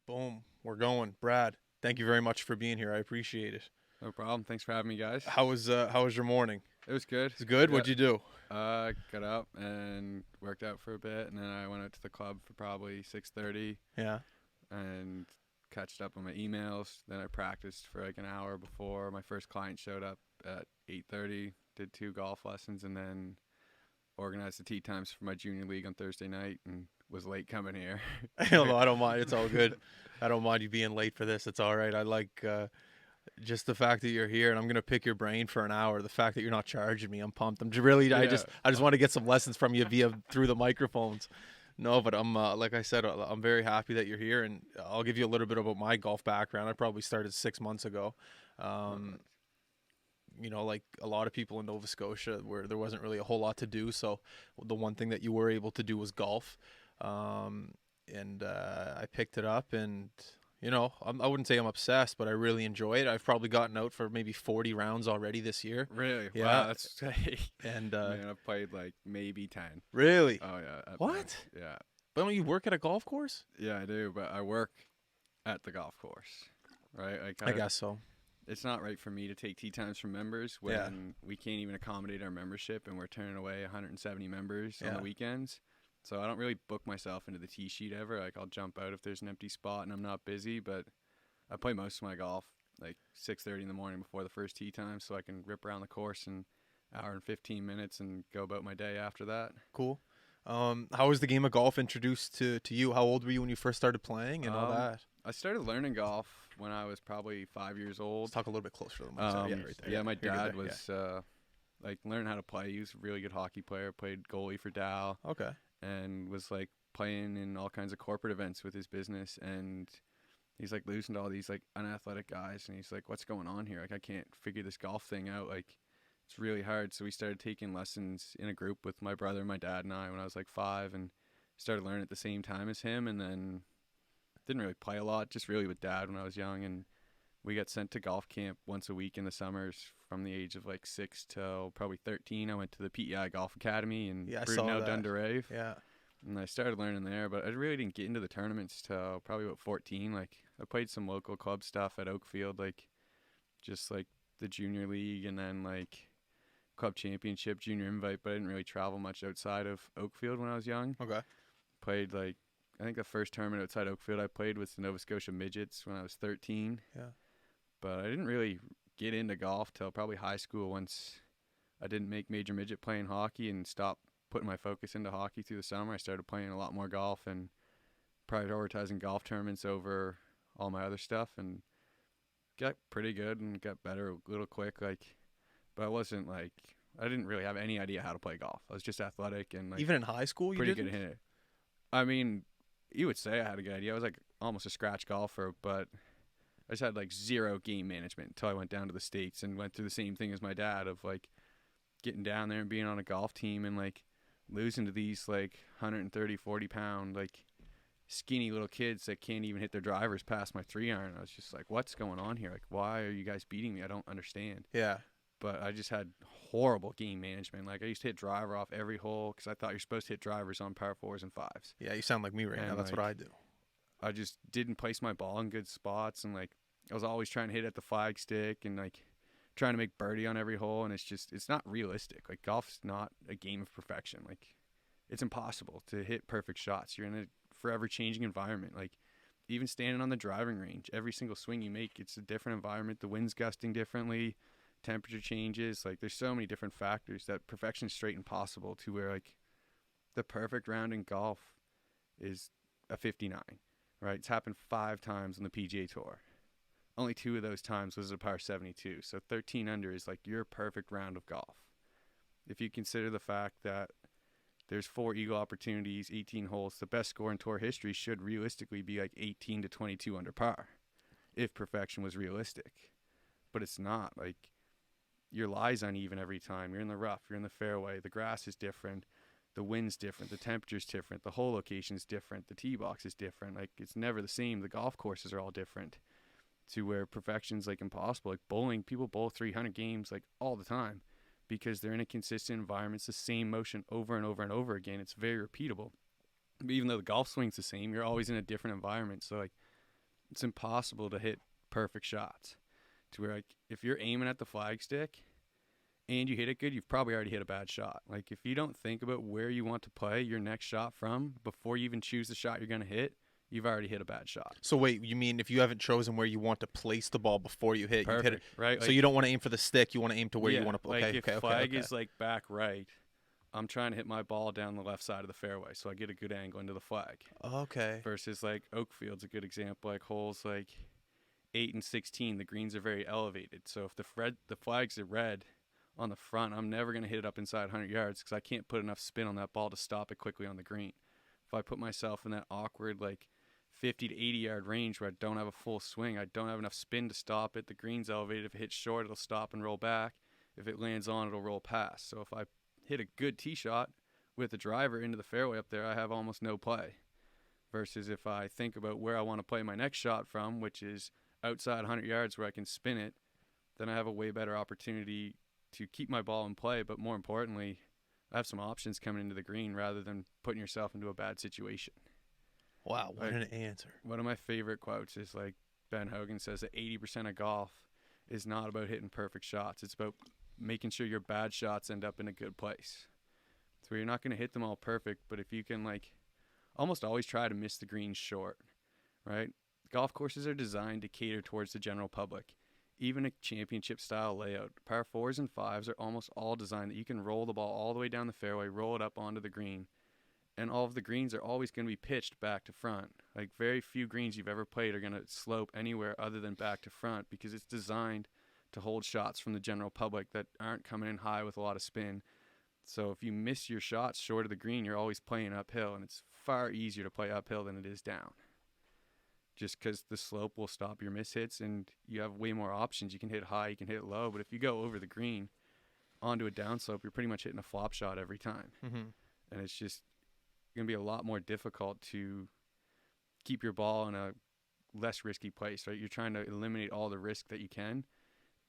Boom. We're going. Brad, thank you very much for being here. I appreciate it. No problem. Thanks for having me, guys. How was your morning? It was good. It's good. Yeah. What'd you do? Got up and worked out for a bit, and then I went out to the club for probably 6:30 Yeah. and catched up on my emails. Then I practiced for like an hour before my first client showed up at 8:30. Did 2 golf lessons, and then organized the tee times for my junior league on Thursday night, and was late coming here. I don't mind. It's all good. I don't mind you being late for this. It's all right. I like just the fact that you're here, and I'm gonna pick your brain for an hour. The fact that you're not charging me, I'm pumped. I just want to get some lessons from you through the microphones. No, but I'm like I said, I'm very happy that you're here, and I'll give you a little bit about my golf background. I probably started 6 months ago. Like a lot of people in Nova Scotia, where there wasn't really a whole lot to do. So the one thing that you were able to do was golf, and I picked it up, and I wouldn't say I'm obsessed, but I really enjoy it. I've probably gotten out for maybe 40 rounds already this year. Really? Yeah. Wow, that's And man, I've played like maybe 10. really, Oh yeah. At what? max. Yeah. But don't you work at a golf course? Yeah, I do, but I work at the golf course, right? I guess so. It's not right for me to take tee times from members when Yeah. we can't even accommodate our membership and we're turning away 170 members on Yeah. the weekends. So I don't really book myself into the tee sheet ever. Like I'll jump out if there's an empty spot and I'm not busy, but I play most of my golf like 6:30 in the morning before the first tee time so I can rip around the course in an hour and 15 minutes and go about my day after that. Cool. How was the game of golf introduced to you? How old were you when you first started playing and all that? I started learning golf when I was probably 5 years old. Let's talk a little bit closer to the mic. Sorry. Yeah, right there. Yeah, my You're good dad there. was like learning how to play. He was a really good hockey player, played goalie for Dow, Yeah. Okay. and was like playing in all kinds of corporate events with his business. And he's like losing to all these like unathletic guys, and he's like, "What's going on here? Like, I can't figure this golf thing out. Like, it's really hard." So we started taking lessons in a group with my brother, my dad, and I when I was like 5, and started learning at the same time as him. And then didn't really play a lot, just really with dad when I was young. And we got sent to golf camp once a week in the summers from the age of like 6 till probably 13. I went to the PEI Golf Academy in Yeah, I saw Brudenell, that. Dundurave, Yeah. and I started learning there. But I really didn't get into the tournaments till probably about 14. Like I played some local club stuff at Oakfield, like just like the junior league and then like club championship, junior invite. But I didn't really travel much outside of Oakfield when I was young. Okay. Played like I think the first tournament outside Oakfield I played was the Nova Scotia Midgets when I was 13. Yeah. But I didn't really get into golf till probably high school once I didn't make major midget playing hockey and stopped putting my focus into hockey through the summer. I started playing a lot more golf and prioritizing golf tournaments over all my other stuff and got pretty good and got better a little quick. Like, but I wasn't like, I didn't really have any idea how to play golf. I was just athletic and like Even in high school, you pretty didn't? good at it. I mean, you would say I had a good idea. I was like almost a scratch golfer, but I just had like zero game management until I went down to the States and went through the same thing as my dad of like getting down there and being on a golf team and like losing to these like 130, 40-pound like skinny little kids that can't even hit their drivers past my 3-iron. I was just like, what's going on here? Like, why are you guys beating me? I don't understand. Yeah. But I just had horrible game management. Like I used to hit driver off every hole because I thought you're supposed to hit drivers on par 4s and 5s. Yeah, you sound like me right now. And, That's what like, I do. I just didn't place my ball in good spots, and like I was always trying to hit at the flag stick and like trying to make birdie on every hole, and it's not realistic. Like golf's not a game of perfection. Like it's impossible to hit perfect shots. You're in a forever changing environment. Like even standing on the driving range, every single swing you make, it's a different environment. The wind's gusting differently, temperature changes. Like there's so many different factors that perfection's straight impossible to where like the perfect round in golf is a 59. Right, it's happened 5 times on the PGA Tour. Only 2 of those times was a par 72. So 13 under is like your perfect round of golf. If you consider the fact that there's 4 eagle opportunities, 18 holes, the best score in tour history should realistically be like 18 to 22 under par, if perfection was realistic. But it's not. Like your lie's uneven every time. You're in the rough. You're in the fairway. The grass is different. The wind's different, the temperature's different, the hole location's different, the tee box is different. Like it's never the same. The golf courses are all different to where perfection's like impossible. Like bowling, people bowl 300 games like all the time because they're in a consistent environment. It's the same motion over and over and over again. It's very repeatable. But even though the golf swing's the same, you're always in a different environment. So like it's impossible to hit perfect shots. To where, like, if you're aiming at the flagstick and you hit it good, you've probably already hit a bad shot. Like, if you don't think about where you want to play your next shot from before you even choose the shot you're going to hit, you've already hit a bad shot. So wait, you mean if you haven't chosen where you want to place the ball before you hit, Perfect, you've hit it, right? so Like, you don't want to aim for the stick, you want to aim to where you want to play. Like, if flag okay. is like back right, I'm trying to hit my ball down the left side of the fairway, so I get a good angle into the flag. Okay. Versus, like, Oakfield's a good example. Like, holes like 8 and 16, the greens are very elevated. So if the flags are red on the front, I'm never going to hit it up inside 100 yards because I can't put enough spin on that ball to stop it quickly on the green. If I put myself in that awkward, like, 50 to 80 yard range where I don't have a full swing, I don't have enough spin to stop it. The green's elevated. If it hits short, it'll stop and roll back. If it lands on, it'll roll past. So if I hit a good tee shot with a driver into the fairway up there, I have almost no play. Versus if I think about where I want to play my next shot from, which is outside 100 yards where I can spin it, then I have a way better opportunity to keep my ball in play. But more importantly, I have some options coming into the green rather than putting yourself into a bad situation. Wow, what an answer. One of my favorite quotes is, like, Ben Hogan says that 80% of golf is not about hitting perfect shots. It's about making sure your bad shots end up in a good place. So you're not going to hit them all perfect, but if you can, like, almost always try to miss the green short, right? Golf courses are designed to cater towards the general public. Even a championship style layout, par 4s and 5s are almost all designed that you can roll the ball all the way down the fairway, roll it up onto the green. And all of the greens are always going to be pitched back to front. Like, very few greens you've ever played are going to slope anywhere other than back to front because it's designed to hold shots from the general public that aren't coming in high with a lot of spin. So if you miss your shots short of the green, you're always playing uphill, and it's far easier to play uphill than it is down. Just because the slope will stop your mishits, and you have way more options. You can hit high, you can hit low, but if you go over the green onto a downslope, you're pretty much hitting a flop shot every time. Mm-hmm. And it's just going to be a lot more difficult to keep your ball in a less risky place, right? You're trying to eliminate all the risk that you can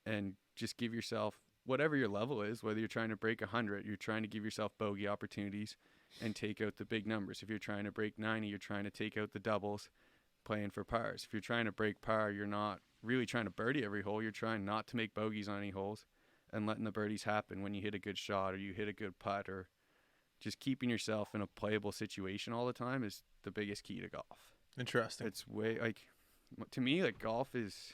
and just give yourself whatever your level is, whether you're trying to break 100, you're trying to give yourself bogey opportunities and take out the big numbers. If you're trying to break 90, you're trying to take out the doubles, playing for pars. If you're trying to break par, you're not really trying to birdie every hole. You're trying not to make bogeys on any holes and letting the birdies happen when you hit a good shot or you hit a good putt, or just keeping yourself in a playable situation all the time is the biggest key to golf. Interesting. It's way, like, to me, like, golf is,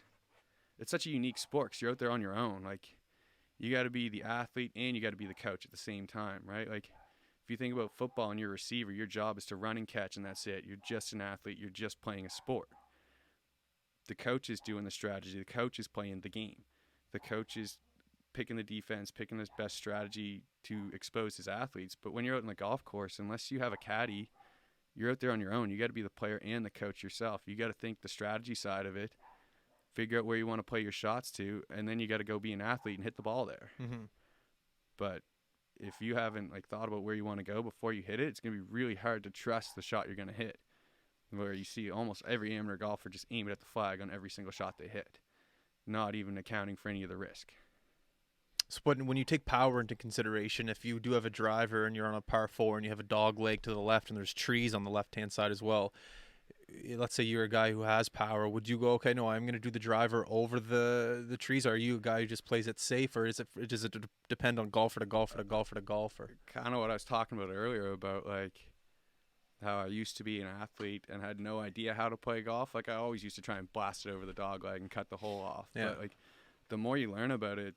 it's such a unique sport because you're out there on your own. Like, you got to be the athlete and you got to be the coach at the same time, right? Like, if you think about football and you're a receiver, your job is to run and catch, and that's it. You're just an athlete. You're just playing a sport. The coach is doing the strategy. The coach is playing the game. The coach is picking the defense, picking his best strategy to expose his athletes. But when you're out in the golf course, unless you have a caddy, you're out there on your own. You got to be the player and the coach yourself. You got to think the strategy side of it, figure out where you want to play your shots to, and then you got to go be an athlete and hit the ball there. Mm-hmm. But if you haven't, like, thought about where you want to go before you hit it, it's going to be really hard to trust the shot you're going to hit. Where you see almost every amateur golfer just aim it at the flag on every single shot they hit, not even accounting for any of the risk. So when you take power into consideration, if you do have a driver and you're on a par 4 and you have a dog leg to the left and there's trees on the left-hand side as well, let's say you're a guy who has power, would you go, okay, no, I'm going to do the driver over the trees? Or are you a guy who just plays it safe, or does it depend on golfer to golfer to golfer to golfer? Kind of what I was talking about earlier about, like, how I used to be an athlete and had no idea how to play golf. Like, I always used to try and blast it over the dog leg and cut the hole off. Yeah. But, like, the more you learn about it,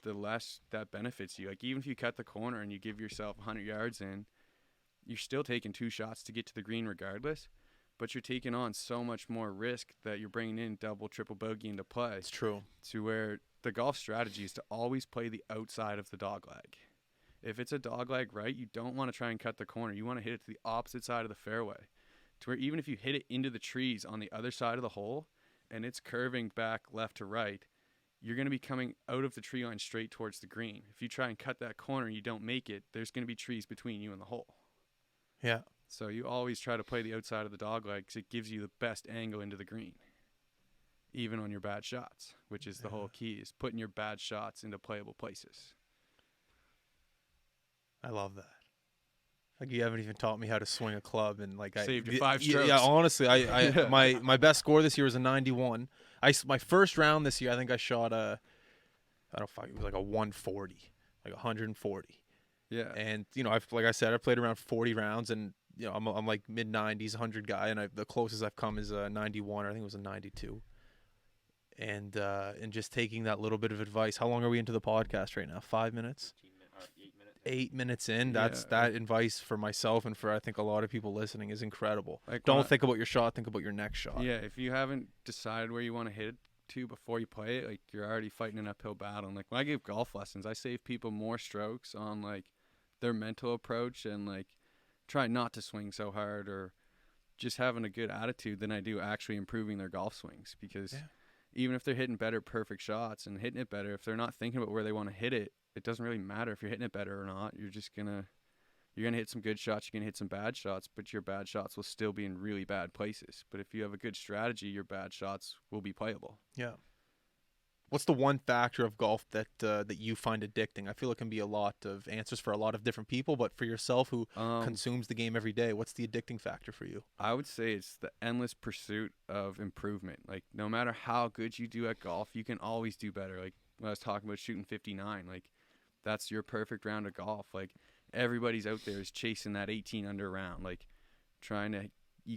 the less that benefits you. Like, even if you cut the corner and you give yourself 100 yards in, you're still taking 2 shots to get to the green regardless, but you're taking on so much more risk that you're bringing in double, triple bogey into play. It's true. To where the golf strategy is to always play the outside of the dog leg. If it's a dog leg right, you don't want to try and cut the corner. You want to hit it to the opposite side of the fairway, to where even if you hit it into the trees on the other side of the hole and it's curving back left to right, you're going to be coming out of the tree line straight towards the green. If you try and cut that corner and you don't make it, there's going to be trees between you and the hole. Yeah. So you always try to play the outside of the dog leg because it gives you the best angle into the green, even on your bad shots, which is the whole key, is putting your bad shots into playable places. I love that. Like you haven't even taught me how to swing a club, and like Saved you 5 strokes. Yeah, honestly, my best score this year was a 91. My first round this year, I think I shot I don't fuck, it was like a 140, like 140. Yeah. And like I said, I played around 40 rounds, and I'm like mid 90s, 100 guy, and the closest I've come is a 91. Or I think it was a 92. And just taking that little bit of advice. How long are we into the podcast right now? 5 minutes? 8 minutes in. That advice for myself and for I think a lot of people listening is incredible. Like, don't think about your shot, think about your next shot. Yeah, if you haven't decided where you want to hit it to before you play it, like you're already fighting an uphill battle. And like when I give golf lessons, I save people more strokes on like their mental approach and like try not to swing so hard or just having a good attitude than I do actually improving their golf swings. Because even if they're hitting better perfect shots and hitting it better, if they're not thinking about where they want to hit it, it doesn't really matter if you're hitting it better or not. You're gonna hit some good shots, you're gonna hit some bad shots, but your bad shots will still be in really bad places. But if you have a good strategy, your bad shots will be playable. Yeah. What's the one factor of golf that you find addicting? I feel it can be a lot of answers for a lot of different people, but for yourself who consumes the game every day, what's the addicting factor for you? I would say it's the endless pursuit of improvement. Like no matter how good you do at golf, you can always do better. Like when I was talking about shooting 59, like that's your perfect round of golf. Like everybody's out there is chasing that 18 under round, like trying to,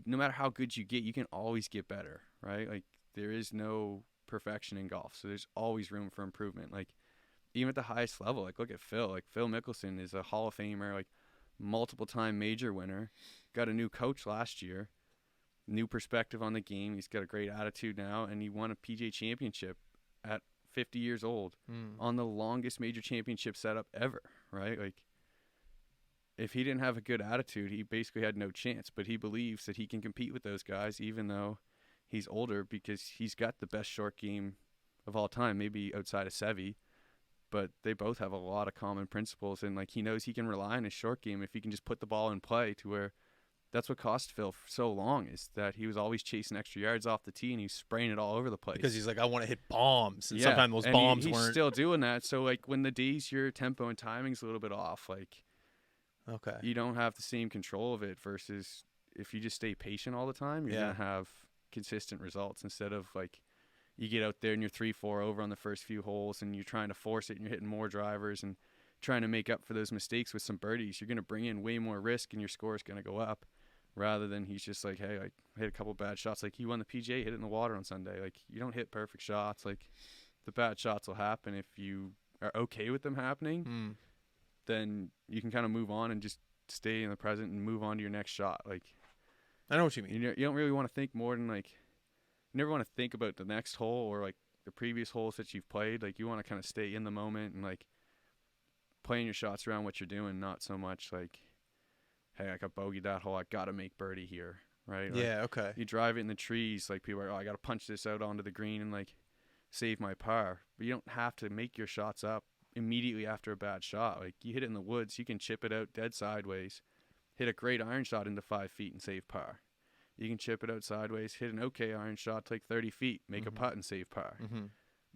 no matter how good you get, you can always get better, right? Like there is no perfection in golf, so there's always room for improvement. Like even at the highest level, like look at Phil. Like Phil Mickelson is a Hall of Famer, like multiple time major winner, got a new coach last year, new perspective on the game. He's got a great attitude now, and he won a PGA championship at 50 years old on the longest major championship setup ever, right? Like if he didn't have a good attitude, he basically had no chance, but he believes that he can compete with those guys even though he's older, because he's got the best short game of all time, maybe outside of Seve, but they both have a lot of common principles, and like he knows he can rely on his short game if he can just put the ball in play, to where that's what cost Phil for so long, is that he was always chasing extra yards off the tee and he's spraying it all over the place. Because he's like, I want to hit bombs, and sometimes those bombs he's weren't. still doing that. So like when the days your tempo and timing's a little bit off, like you don't have the same control of it, versus if you just stay patient all the time, you're gonna have consistent results, instead of like you get out there and you're 3-4 over on the first few holes and you're trying to force it and you're hitting more drivers and trying to make up for those mistakes with some birdies. You're going to bring in way more risk and your score is going to go up, rather than he's just like, hey, I hit a couple bad shots. Like he won the PGA, hit it in the water on Sunday. Like you don't hit perfect shots. Like the bad shots will happen. If you are okay with them happening, then you can kind of move on and just stay in the present and move on to your next shot. Like I know what you mean. You don't really want to think more than like, you never want to think about the next hole or like the previous holes that you've played. Like you want to kind of stay in the moment and like playing your shots around what you're doing, not so much like, hey, I got bogeyed that hole, I got to make birdie here, right? Like, yeah, okay. You drive it in the trees, like people are, oh, I got to punch this out onto the green and like save my par. But you don't have to make your shots up immediately after a bad shot. Like you hit it in the woods, you can chip it out dead sideways, hit a great iron shot into 5 feet and save par. You can chip it out sideways, hit an okay iron shot, take 30 feet, make a putt and save par.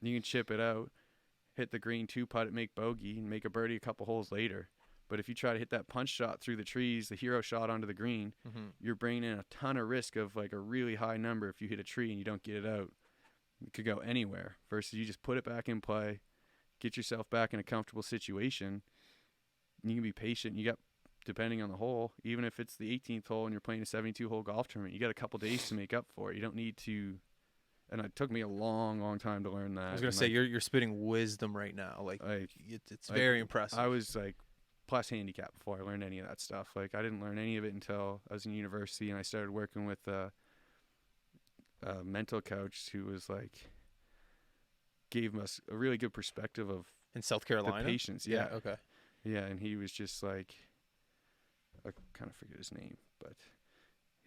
You can chip it out, hit the green 2-putt it, make bogey, and make a birdie a couple holes later. But if you try to hit that punch shot through the trees, the hero shot onto the green, you're bringing in a ton of risk of like a really high number if you hit a tree and you don't get it out. It could go anywhere, versus you just put it back in play, get yourself back in a comfortable situation. You can be patient. You got, depending on the hole, even if it's the 18th hole and you're playing a 72-hole golf tournament, you got a couple days to make up for it. You don't need to, and it took me a long time to learn that. I was going to say, you're spitting wisdom right now. Like it's very impressive. I was like plus handicap before I learned any of that stuff. Like I didn't learn any of it until I was in university and I started working with a mental coach who was like, gave us a really good perspective of in South Carolina. The patience. Yeah. Okay. Yeah. And he was just like, I kind of forget his name, but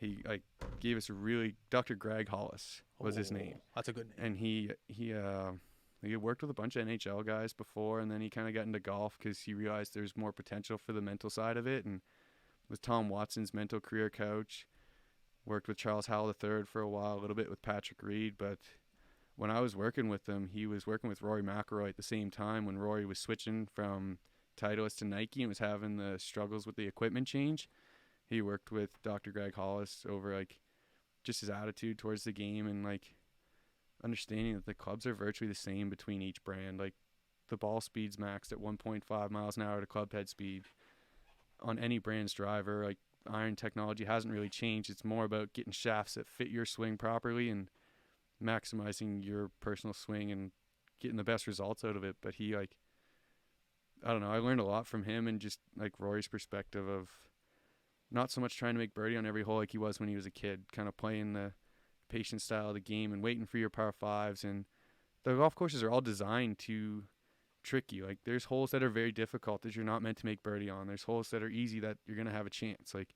he like gave us a really, Dr. Greg Hollis was his name. That's a good name. And he had worked with a bunch of NHL guys before, and then he kind of got into golf because he realized there's more potential for the mental side of it, and was Tom Watson's mental career coach. Worked with Charles Howell III for a while, a little bit with Patrick Reed, but when I was working with him, he was working with Rory McIlroy at the same time when Rory was switching from Titleist to Nike and was having the struggles with the equipment change. He worked with Dr. Greg Hollis over like just his attitude towards the game and like understanding that the clubs are virtually the same between each brand. Like the ball speed's maxed at 1.5 miles an hour to club head speed on any brand's driver. Like iron technology hasn't really changed. It's more about getting shafts that fit your swing properly and maximizing your personal swing and getting the best results out of it. But he like, I don't know, I learned a lot from him and just like Rory's perspective of not so much trying to make birdie on every hole like he was when he was a kid, kind of playing the patient style of the game and waiting for your par fives. And the golf courses are all designed to trick you. Like there's holes that are very difficult that you're not meant to make birdie on. There's holes that are easy that you're going to have a chance. Like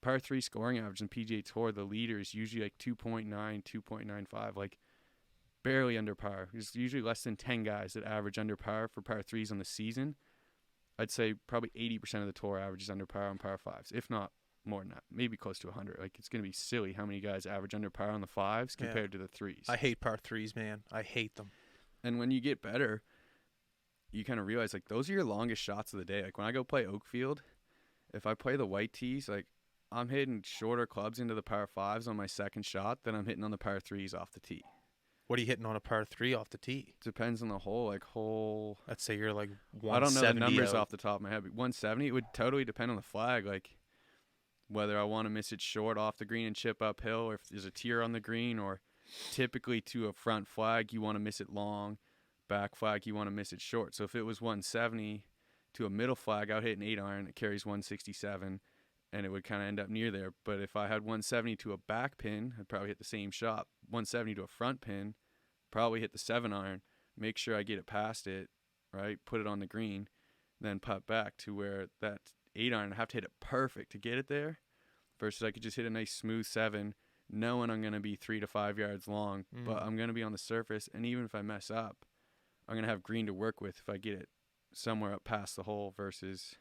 par 3 scoring average in PGA Tour, the leader is usually like 2.9, 2.95, like barely under par. There's usually less than 10 guys that average under par for par 3s on the season. I'd say probably 80% of the tour averages under par on par 5s, if not more than that, maybe close to 100. Like it's going to be silly how many guys average under par on the 5s compared to the 3s. I hate par 3s, man. I hate them. And when you get better, you kind of realize like those are your longest shots of the day. Like when I go play Oakfield, if I play the white tees, like I'm hitting shorter clubs into the par 5s on my second shot than I'm hitting on the par 3s off the tee. What are you hitting on a par 3 off the tee? Depends on the hole. Like hole, Let's say you're like 170. I don't know the numbers off the top of my head, but 170, it would totally depend on the flag. Like whether I want to miss it short off the green and chip uphill, or if there's a tier on the green, or typically to a front flag, you want to miss it long. Back flag, you want to miss it short. So if it was 170 to a middle flag, I would hit an 8-iron that carries 167, and it would kind of end up near there. But if I had 170 to a back pin, I'd probably hit the same shot. 170 to a front pin, probably hit the 7-iron, make sure I get it past it, right, put it on the green, then putt back to where that 8-iron, I have to hit it perfect to get it there, versus I could just hit a nice smooth 7, knowing I'm going to be 3 to 5 yards long, but I'm going to be on the surface, and even if I mess up, I'm going to have green to work with if I get it somewhere up past the hole, versus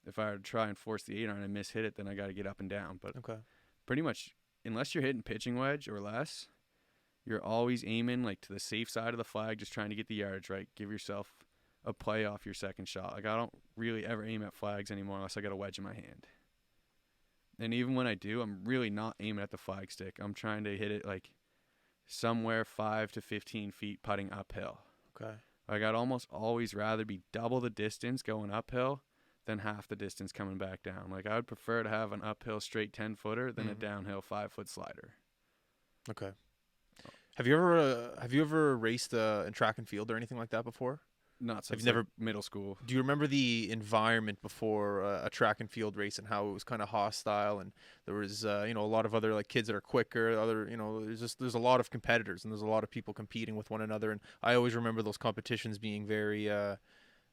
if I were to try and force the 8-iron and miss hit it, then I got to get up and down. But pretty much, unless you're hitting pitching wedge or less, you're always aiming like to the safe side of the flag, just trying to get the yardage right. Give yourself a play off your second shot. Like I don't really ever aim at flags anymore unless I got a wedge in my hand. And even when I do, I'm really not aiming at the flag stick. I'm trying to hit it like somewhere 5 to 15 feet putting uphill. Okay. Like I'd almost always rather be double the distance going uphill than half the distance coming back down. Like I would prefer to have an uphill straight 10-footer than a downhill 5-foot slider. Okay. Have you ever raced in track and field or anything like that before? Not since middle school. Do you remember the environment before a track and field race and how it was kind of hostile, and there was a lot of other like kids that are quicker, there's a lot of competitors and there's a lot of people competing with one another, and I always remember those competitions being very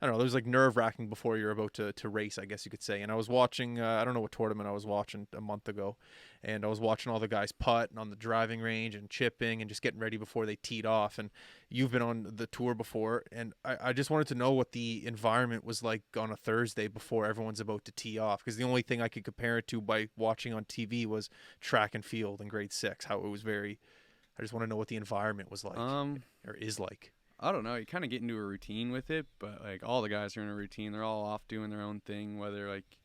I don't know, there's like nerve-wracking before you're about to race, I guess you could say. And I was watching, I don't know what tournament I was watching a month ago, and I was watching all the guys putt on the driving range and chipping and just getting ready before they teed off. And you've been on the tour before, and I just wanted to know what the environment was like on a Thursday before everyone's about to tee off, because the only thing I could compare it to by watching on TV was track and field in grade 6, how it was very, I just want to know what the environment was like, or is like. I don't know. You kind of get into a routine with it, but like all the guys are in a routine. They're all off doing their own thing, whether like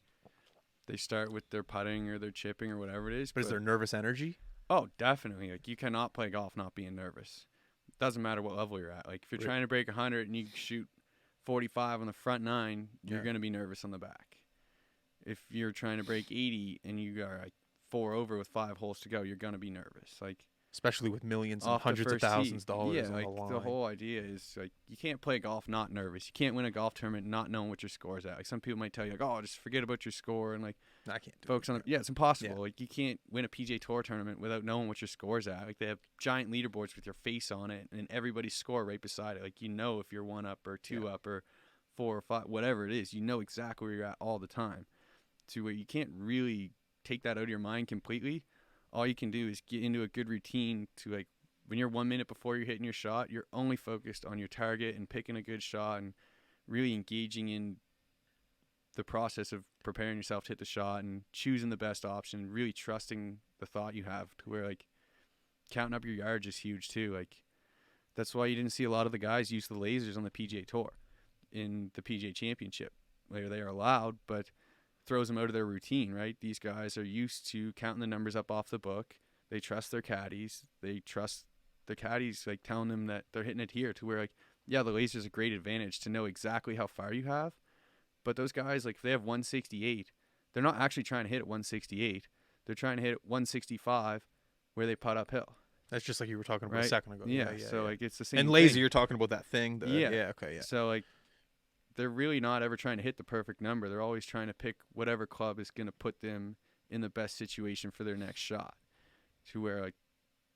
they start with their putting or their chipping or whatever it is. But is there nervous energy? Oh, definitely. Like you cannot play golf not being nervous. Doesn't matter what level you're at. Like if you're trying to break 100 and you shoot 45 on the front 9, you're going to be nervous on the back. If you're trying to break 80 and you are like 4 over with 5 holes to go, you're going to be nervous. Like especially with millions and hundreds of thousands of dollars. Yeah, like the whole idea is like you can't play golf not nervous. You can't win a golf tournament not knowing what your score is at. Like some people might tell you like, oh, just forget about your score and like I can't focus on it. Yeah, it's impossible. Yeah. Like you can't win a PGA Tour tournament without knowing what your score is at. Like they have giant leaderboards with your face on it and everybody's score right beside it. Like if you're 1 up or 2 up or 4 or 5, whatever it is, you know exactly where you're at all the time. To where you can't really take that out of your mind completely. All you can do is get into a good routine to like when you're 1 minute before you're hitting your shot, you're only focused on your target and picking a good shot and really engaging in the process of preparing yourself to hit the shot and choosing the best option, really trusting the thought you have to where like counting up your yardage is huge too. Like that's why you didn't see a lot of the guys use the lasers on the PGA Tour. in the PGA Championship, where they are allowed, but throws them out of their routine, right? These guys are used to counting the numbers up off the book. They trust their caddies. They trust the caddies, like, telling them that they're hitting it here, to where, like, yeah, the laser's a great advantage to know exactly how far you have. But those guys, like, if they have 168, they're not actually trying to hit at 168. They're trying to hit at 165 where they putt uphill. That's just like you were talking about Right? a second ago. Yeah, so like it's the same And laser, thing. you're talking about that thing. Yeah. Okay, yeah. So like they're really not ever trying to hit the perfect number. They're always trying to pick whatever club is going to put them in the best situation for their next shot, to where like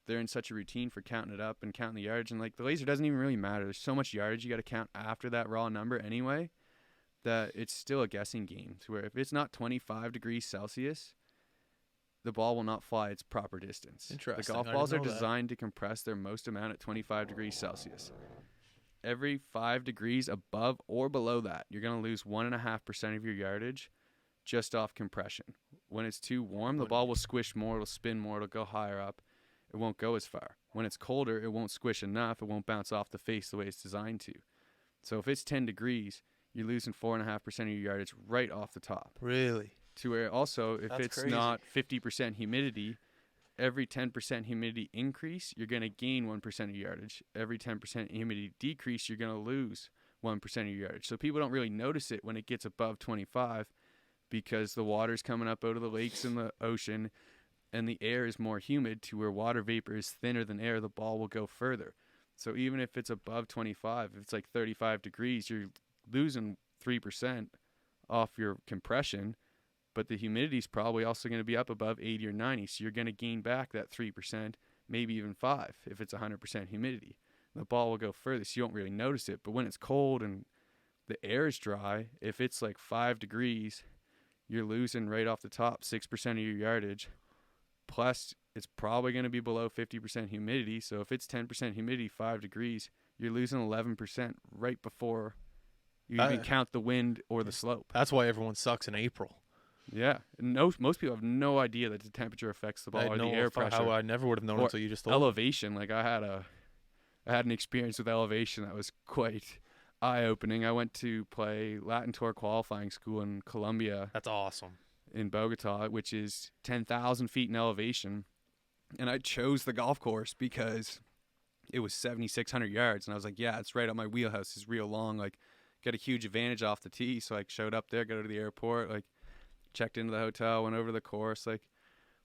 they're in such a routine for counting it up and counting the yardage, and like the laser doesn't even really matter. There's so much yardage you got to count after that raw number anyway, that it's still a guessing game, to where if it's not 25 degrees Celsius, the ball will not fly its proper distance. Interesting. The golf balls are designed to compress their most amount at 25 degrees Celsius. Every 5 degrees above or below that, you're going to lose 1.5% of your yardage just off compression. When it's too warm, the ball will squish more, it'll spin more, it'll go higher up. It won't go as far. When it's colder, it won't squish enough, it won't bounce off the face the way it's designed to. So if it's 10 degrees, you're losing 4.5% of your yardage right off the top. Really? To where also, if That's it's crazy. not 50% humidity, every 10% humidity increase, you're going to gain 1% of your yardage. Every 10% humidity decrease, you're going to lose 1% of your yardage. So people don't really notice it when it gets above 25, because the water's coming up out of the lakes and the ocean, and the air is more humid, to where water vapor is thinner than air, the ball will go further. So even if it's above 25, if it's like 35 degrees, you're losing 3% off your compression, but the humidity is probably also going to be up above 80 or 90, so you're going to gain back that 3%, maybe even 5% if it's 100% humidity. The ball will go further, so you won't really notice it. But when it's cold and the air is dry, if it's like 5 degrees, you're losing right off the top 6% of your yardage. Plus, it's probably going to be below 50% humidity. So if it's 10% humidity, 5 degrees, you're losing 11% right before you even count the wind or the slope. That's why everyone sucks in April. Yeah. Most people have no idea that the temperature affects the ball or the air pressure. I never would have known until you just told me. Elevation. Like I had an experience with elevation that was quite eye-opening. I went to play Latin Tour qualifying school in Colombia. That's awesome. In Bogota, which is 10,000 feet in elevation. And I chose the golf course because it was 7,600 yards. And I was like, yeah, it's right up my wheelhouse. It's real long. Like, got a huge advantage off the tee. So I showed up there, go to the airport, like, checked into the hotel, went over the course, like,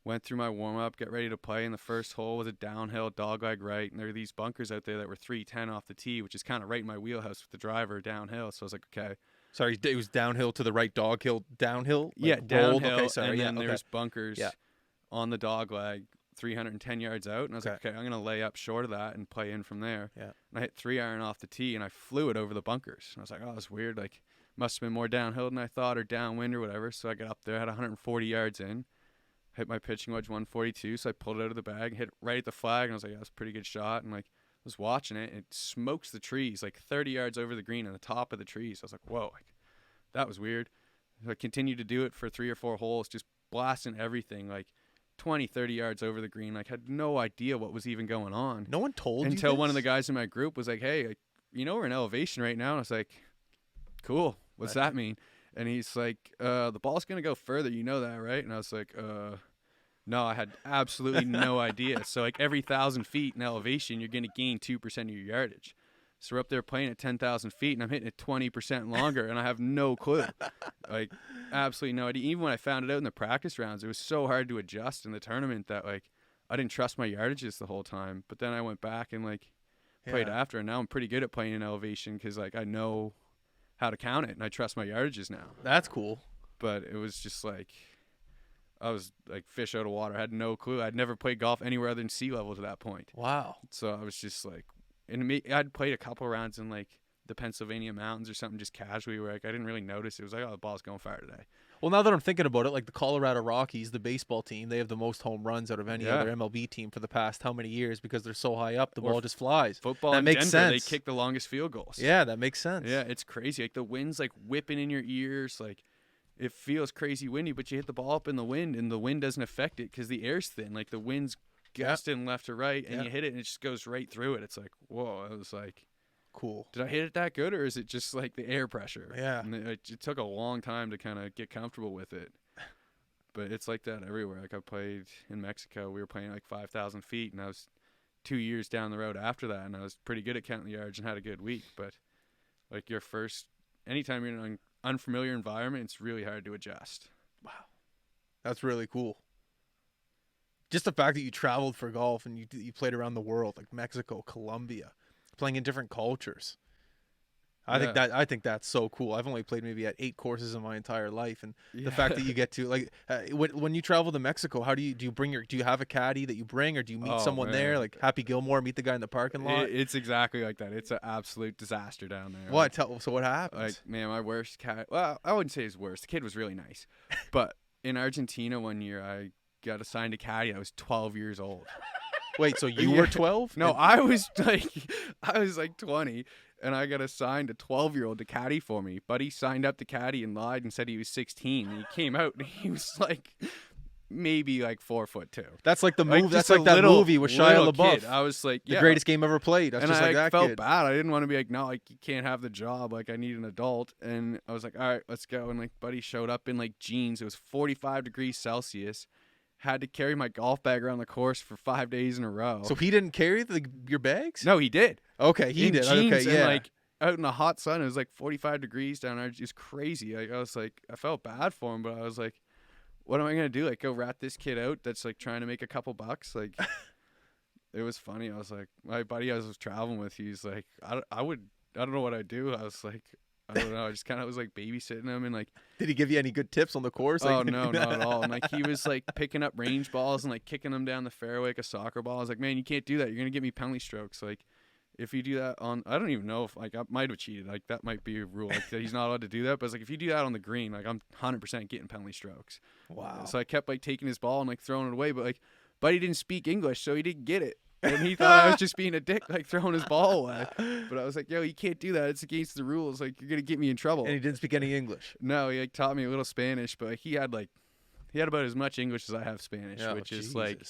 went through my warm-up, get ready to play. And the first hole was a downhill, dogleg right. And there were these bunkers out there that were 310 off the tee, which is kind of right in my wheelhouse with the driver downhill. So I was like, okay. Sorry, it was downhill to the right, downhill? Like yeah, downhill, okay, sorry, and yeah, then okay. there's bunkers on the dogleg 310 yards out. And I was like, okay, I'm going to lay up short of that and play in from there. Yeah. And I hit 3-iron off the tee, and I flew it over the bunkers. And I was like, oh, that's weird. Like, must have been more downhill than I thought, or downwind or whatever. So I got up there, had 140 yards in, hit my pitching wedge 142. So I pulled it out of the bag, hit it right at the flag, and I was like, yeah, that's a pretty good shot. And, like, I was watching it, and it smokes the trees, like 30 yards over the green on the top of the trees. I was like, whoa, like, that was weird. I continued to do it for 3 or 4 holes, just blasting everything, like 20, 30 yards over the green. Like, had no idea what was even going on. No one told you until this? One of the guys in my group was like, hey, like, you know, we're in elevation right now. And I was like, cool. What's that mean? And he's like, the ball's going to go further. You know that, right? And I was like, no, I had absolutely no idea. So, like, every 1,000 feet in elevation, you're going to gain 2% of your yardage. So we're up there playing at 10,000 feet, and I'm hitting it 20% longer, and I have no clue. Like, absolutely no idea. Even when I found it out in the practice rounds, it was so hard to adjust in the tournament that, like, I didn't trust my yardages the whole time. But then I went back and, like, played after, and now I'm pretty good at playing in elevation because, like, I know how to count it, and I trust my yardages now. That's cool. But it was just, like, I was, like, fish out of water. I had no clue. I'd never played golf anywhere other than sea level to that point. Wow. So I was just, like, and I'd played a couple rounds in, like, the Pennsylvania mountains or something just casually where, like, I didn't really notice. It was like, oh, the ball's going far today. Well, now that I'm thinking about it, like the Colorado Rockies, the baseball team, they have the most home runs out of any other MLB team for the past how many years because they're so high up, the ball just flies. Football that in makes Denver, sense. They kick the longest field goals. Yeah, that makes sense. Yeah, it's crazy. Like, the wind's, like, whipping in your ears. Like, it feels crazy windy, but you hit the ball up in the wind, and the wind doesn't affect it because the air's thin. Like, the wind's gusting left to right, and you hit it, and it just goes right through it. It's like, whoa. I was like, Cool. did I hit it that good, or is it just like the air pressure? Yeah. And it took a long time to kind of get comfortable with it. But it's like that everywhere. Like I played in Mexico. We were playing like 5,000 feet, and I was 2 years down the road after that, and I was pretty good at counting the yards and had a good week. But like anytime you're in an unfamiliar environment, it's really hard to adjust. Wow. That's really cool. Just the fact that you traveled for golf and you played around the world, like Mexico, Colombia, playing in different cultures. I think that's so cool. I've only played maybe at 8 courses in my entire life, and the fact that you get to like when you travel to Mexico, how do you have a caddy that you bring, or do you meet someone there like Happy Gilmore, meet the guy in the parking lot? It's exactly like that. It's an absolute disaster down there. What? So what happens? Like, man, my worst caddy. Well, I wouldn't say his worst. The kid was really nice, but in Argentina one year, I got assigned a caddy. I was 12 years old. Wait, so you were 12? No, I was like 20. And I got assigned a 12-year-old to caddy for me. Buddy signed up to caddy and lied and said he was 16. And he came out and he was like maybe like 4'2". That's like the Like, movie. That's just like a that little- movie with Shia little LaBeouf. kid. I was like, The greatest game ever played. That's and just I like that felt kid. bad. I didn't want to be like, no, like you can't have the job. Like I need an adult. And I was like, all right, let's go. And like Buddy showed up in like jeans. It was 45 degrees Celsius. Had to carry my golf bag around the course for 5 days in a row. So he didn't carry your bags? No, he did. Okay, he in did. Jeans Okay, yeah. And like out in the hot sun, it was like 45 degrees down there. It was crazy. Like I was like, I felt bad for him, but I was like, what am I gonna do? Like go rat this kid out that's like trying to make a couple bucks? Like it was funny. I was like, my buddy I was traveling with, he's like, I don't know what I'd do. I was like, I don't know. I just kind of was like babysitting him and like. Did he give you any good tips on the course? Oh no, not at all. And like he was like picking up range balls and like kicking them down the fairway like a soccer ball. I was like, man, you can't do that. You're gonna get me penalty strokes. Like if you do that on, I don't even know if like I might have cheated. Like that might be a rule. Like he's not allowed to do that. But it's like if you do that on the green, like I'm 100% getting penalty strokes. Wow. So I kept like taking his ball and like throwing it away. But like, Buddy didn't speak English, so he didn't get it. And he thought I was just being a dick, like throwing his ball away. But I was like, yo, you can't do that. It's against the rules. Like, you're going to get me in trouble. And he didn't speak any English. No, he like taught me a little Spanish, but like, he had about as much English as I have Spanish, which is like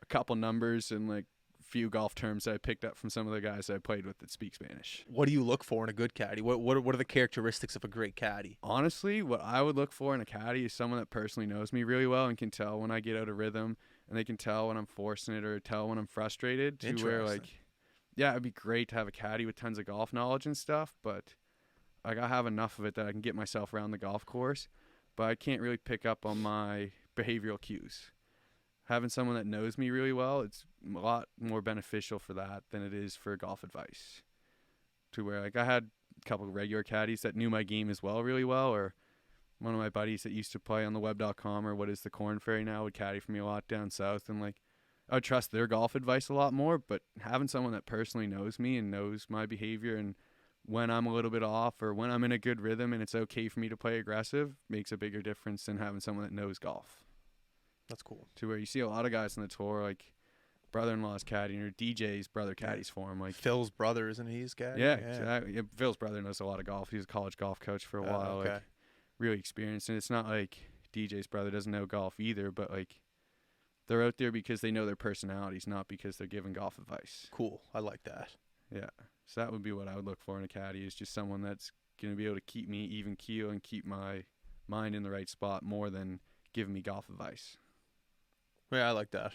a couple numbers and like a few golf terms that I picked up from some of the guys I played with that speak Spanish. What do you look for in a good caddy? What are the characteristics of a great caddy? Honestly, what I would look for in a caddy is someone that personally knows me really well and can tell when I get out of rhythm. And they can tell when I'm forcing it or tell when I'm frustrated. To where like, yeah, it'd be great to have a caddy with tons of golf knowledge and stuff, but like I have enough of it that I can get myself around the golf course, but I can't really pick up on my behavioral cues. Having someone that knows me really well, it's a lot more beneficial for that than it is for golf advice. To where like I had a couple of regular caddies that knew my game as well really well, or one of my buddies that used to play on the web.com or what is the Corn Ferry now would caddy for me a lot down south, and like I would trust their golf advice a lot more. But having someone that personally knows me and knows my behavior and when I'm a little bit off or when I'm in a good rhythm and it's okay for me to play aggressive makes a bigger difference than having someone that knows golf. That's cool. To where you see a lot of guys on the tour like brother-in-law's caddying or DJ's brother caddies for him. Like Phil's brother, isn't he? His caddy? Yeah, exactly. Yeah, Phil's brother knows a lot of golf. He was a college golf coach for a while. Okay. Like, really experienced, and it's not like DJ's brother doesn't know golf either, but like they're out there because they know their personalities, not because they're giving golf advice. Cool. I like that. Yeah. So that would be what I would look for in a caddy, is just someone that's going to be able to keep me even keel and keep my mind in the right spot more than giving me golf advice. Yeah, I like that.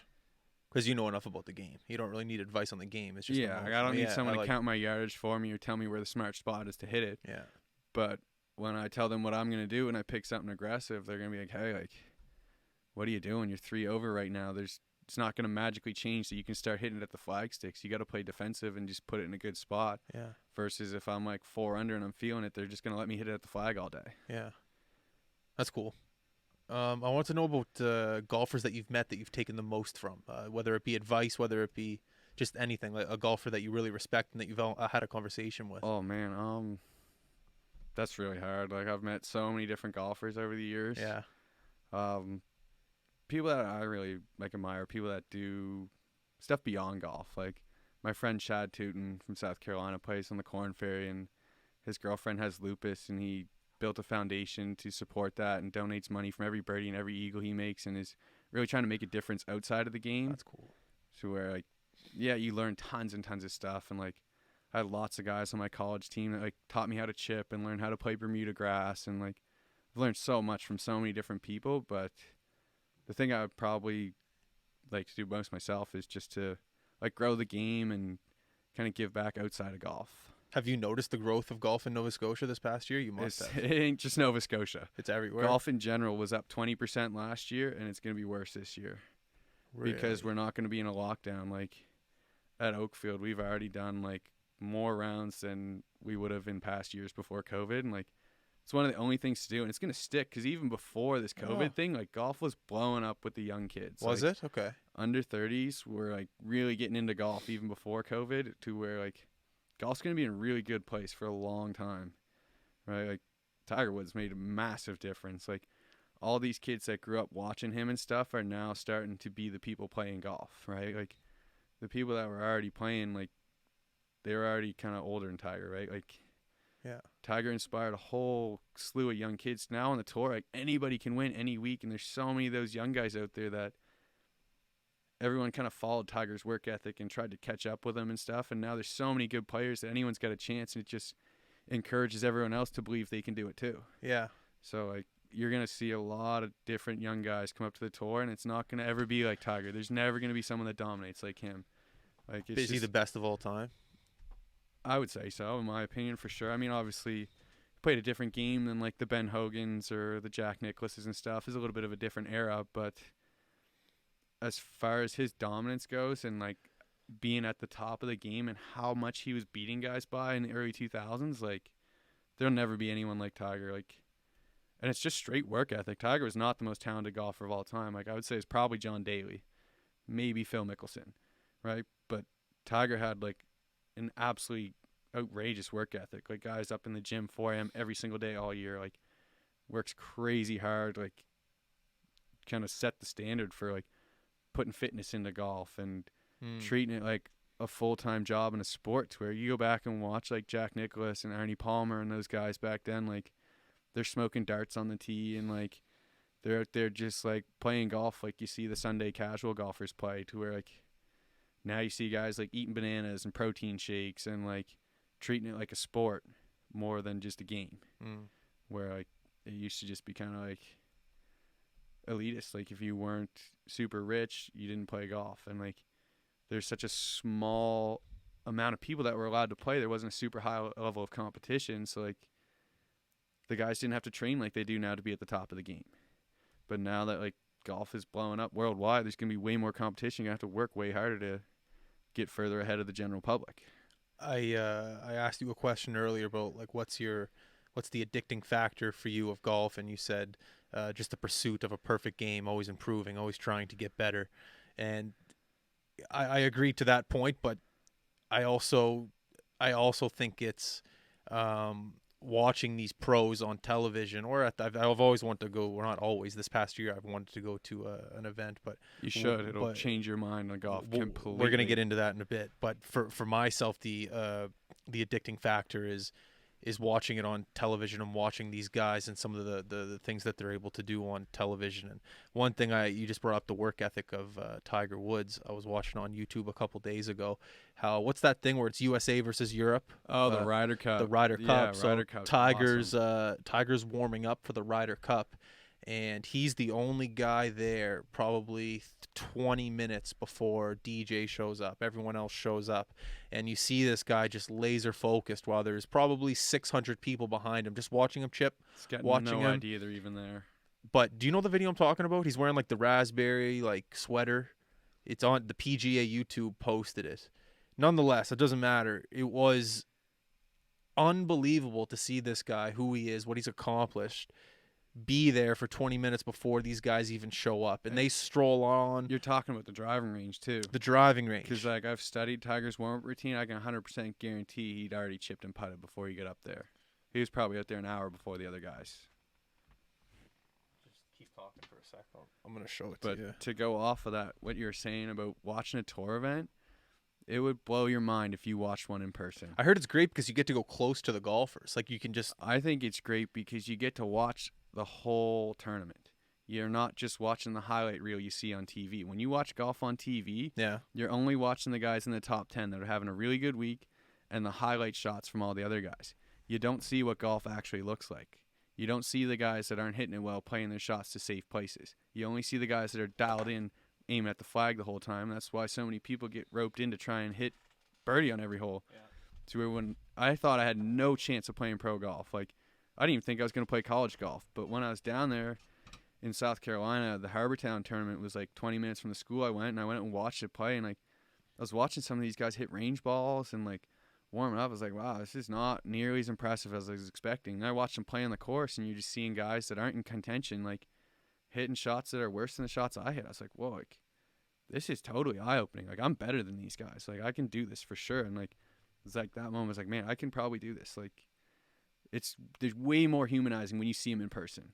Because you know enough about the game. You don't really need advice on the game. It's just I don't need someone to count my yardage for me or tell me where the smart spot is to hit it. Yeah. But when I tell them what I'm going to do and I pick something aggressive, they're going to be like, hey, like, what are you doing? You're 3 over right now. It's not going to magically change so you can start hitting it at the flag sticks. You got to play defensive and just put it in a good spot. Yeah. Versus if I'm like 4 under and I'm feeling it, they're just going to let me hit it at the flag all day. Yeah. That's cool. I want to know about golfers that you've met that you've taken the most from, whether it be advice, whether it be just anything, like a golfer that you really respect and that you've had a conversation with. Oh, man. That's really hard. Like, I've met so many different golfers over the years. Yeah. People that I really like admire, people that do stuff beyond golf. Like my friend Chad Tootin from South Carolina plays on the Corn Ferry, and his girlfriend has lupus, and he built a foundation to support that and donates money from every birdie and every eagle he makes, and is really trying to make a difference outside of the game. That's cool. To where, like, yeah, you learn tons and tons of stuff, and like I had lots of guys on my college team that like taught me how to chip and learn how to play Bermuda grass, and like I've learned so much from so many different people. But the thing I would probably like to do most myself is just to like grow the game and kind of give back outside of golf. Have you noticed the growth of golf in Nova Scotia this past year? You must have. It ain't just Nova Scotia. It's everywhere. Golf in general was up 20% last year, and it's going to be worse this year because we're not going to be in a lockdown. Like at Oakfield, we've already done like more rounds than we would have in past years before COVID, and like it's one of the only things to do, and it's going to stick because even before this COVID thing, like golf was blowing up with the young kids. Was like, it? Okay. Under 30s were like really getting into golf even before COVID, to where like golf's going to be in a really good place for a long time, right? Like Tiger Woods made a massive difference. Like all these kids that grew up watching him and stuff are now starting to be the people playing golf, right? Like the people that were already playing, like they were already kind of older than Tiger, right? Like yeah, Tiger inspired a whole slew of young kids. Now on the tour, like anybody can win any week, and there's so many of those young guys out there that everyone kind of followed Tiger's work ethic and tried to catch up with him and stuff. And now there's so many good players that anyone's got a chance, and it just encourages everyone else to believe they can do it too. Yeah. So like you're gonna see a lot of different young guys come up to the tour, and it's not gonna ever be like Tiger. There's never gonna be someone that dominates like him. Like Is he the best of all time? I would say so, in my opinion, for sure. I mean, obviously, he played a different game than like the Ben Hogans or the Jack Nicklaus's and stuff. It's a little bit of a different era, but as far as his dominance goes and like being at the top of the game and how much he was beating guys by in the early 2000s, like there'll never be anyone like Tiger. Like, and it's just straight work ethic. Tiger was not the most talented golfer of all time. Like I would say it's probably John Daly, maybe Phil Mickelson, right? But Tiger had like an absolutely outrageous work ethic. Like guys up in the gym 4 a.m. every single day all year, like works crazy hard, like kind of set the standard for like putting fitness into golf and treating it like a full-time job in a sport, to where you go back and watch like Jack Nicklaus and Arnie Palmer and those guys back then, like they're smoking darts on the tee and like they're out there just like playing golf like you see the Sunday casual golfers play, to where like now you see guys like eating bananas and protein shakes and like treating it like a sport more than just a game. Where like it used to just be kind of like elitist. Like if you weren't super rich, you didn't play golf, and like there's such a small amount of people that were allowed to play. There wasn't a super high level of competition, so like the guys didn't have to train like they do now to be at the top of the game. But now that like golf is blowing up worldwide, there's gonna be way more competition. You have to work way harder to get further ahead of the general public. I asked you a question earlier about like what's the addicting factor for you of golf, and you said just the pursuit of a perfect game, always improving, always trying to get better. And I agree to that point, but I also think it's watching these pros on television, or I've always wanted to go. Well, not always. This past year, I've wanted to go to an event, but you should. It'll change your mind on golf completely. We're gonna get into that in a bit. But for myself, the addicting factor is watching it on television and watching these guys and some of the things that they're able to do on television. And one thing you just brought up the work ethic of Tiger Woods. I was watching on YouTube a couple days ago what's that thing where it's USA versus Europe? Oh, the Ryder Cup. The Ryder Cup. Yeah, so Ryder Cup. Tiger's awesome. Tiger's warming up for the Ryder Cup, and he's the only guy there probably 20 minutes before DJ shows up. Everyone else shows up, and you see this guy just laser focused while there's probably 600 people behind him just watching him chip. It's got watching no him. idea they're even there. But do you know the video I'm talking about? He's wearing like the raspberry like sweater. It's on the PGA YouTube posted it. Nonetheless, it doesn't matter. It was unbelievable to see this guy, who he is, what he's accomplished, be there for 20 minutes before these guys even show up, and they stroll on. You're talking about the driving range too. The driving range. Because like I've studied Tiger's warm-up routine, I can 100% guarantee he'd already chipped and putted before he got up there. He was probably out there an hour before the other guys. Just keep talking for a second. I'm gonna show it but to you. To go off of that, what you're saying about watching a tour event, it would blow your mind if you watched one in person. I heard it's great because you get to go close to the golfers. Like you can just. I think it's great because you get to watch the whole tournament. You're not just watching the highlight reel you see on TV. When you watch golf on TV, yeah, you're only watching the guys in the top 10 that are having a really good week, and the highlight shots from all the other guys. You don't see what golf actually looks like. You don't see the guys that aren't hitting it well playing their shots to safe places. You only see the guys that are dialed in, aiming at the flag the whole time. That's why so many people get roped in to try and hit birdie on every hole. Yeah. To where when I thought I had no chance of playing pro golf, like I didn't even think I was going to play college golf. But when I was down there in South Carolina, the Harbortown tournament was like 20 minutes from the school I went, and I went and watched it play. And like I was watching some of these guys hit range balls and like warming up. I was like, wow, this is not nearly as impressive as I was expecting. And I watched them play on the course, and you're just seeing guys that aren't in contention, like hitting shots that are worse than the shots I hit. I was like, whoa, like this is totally eye-opening. Like I'm better than these guys. Like I can do this for sure. And like it's like that moment was like, man, I can probably do this. Like there's way more humanizing when you see them in person.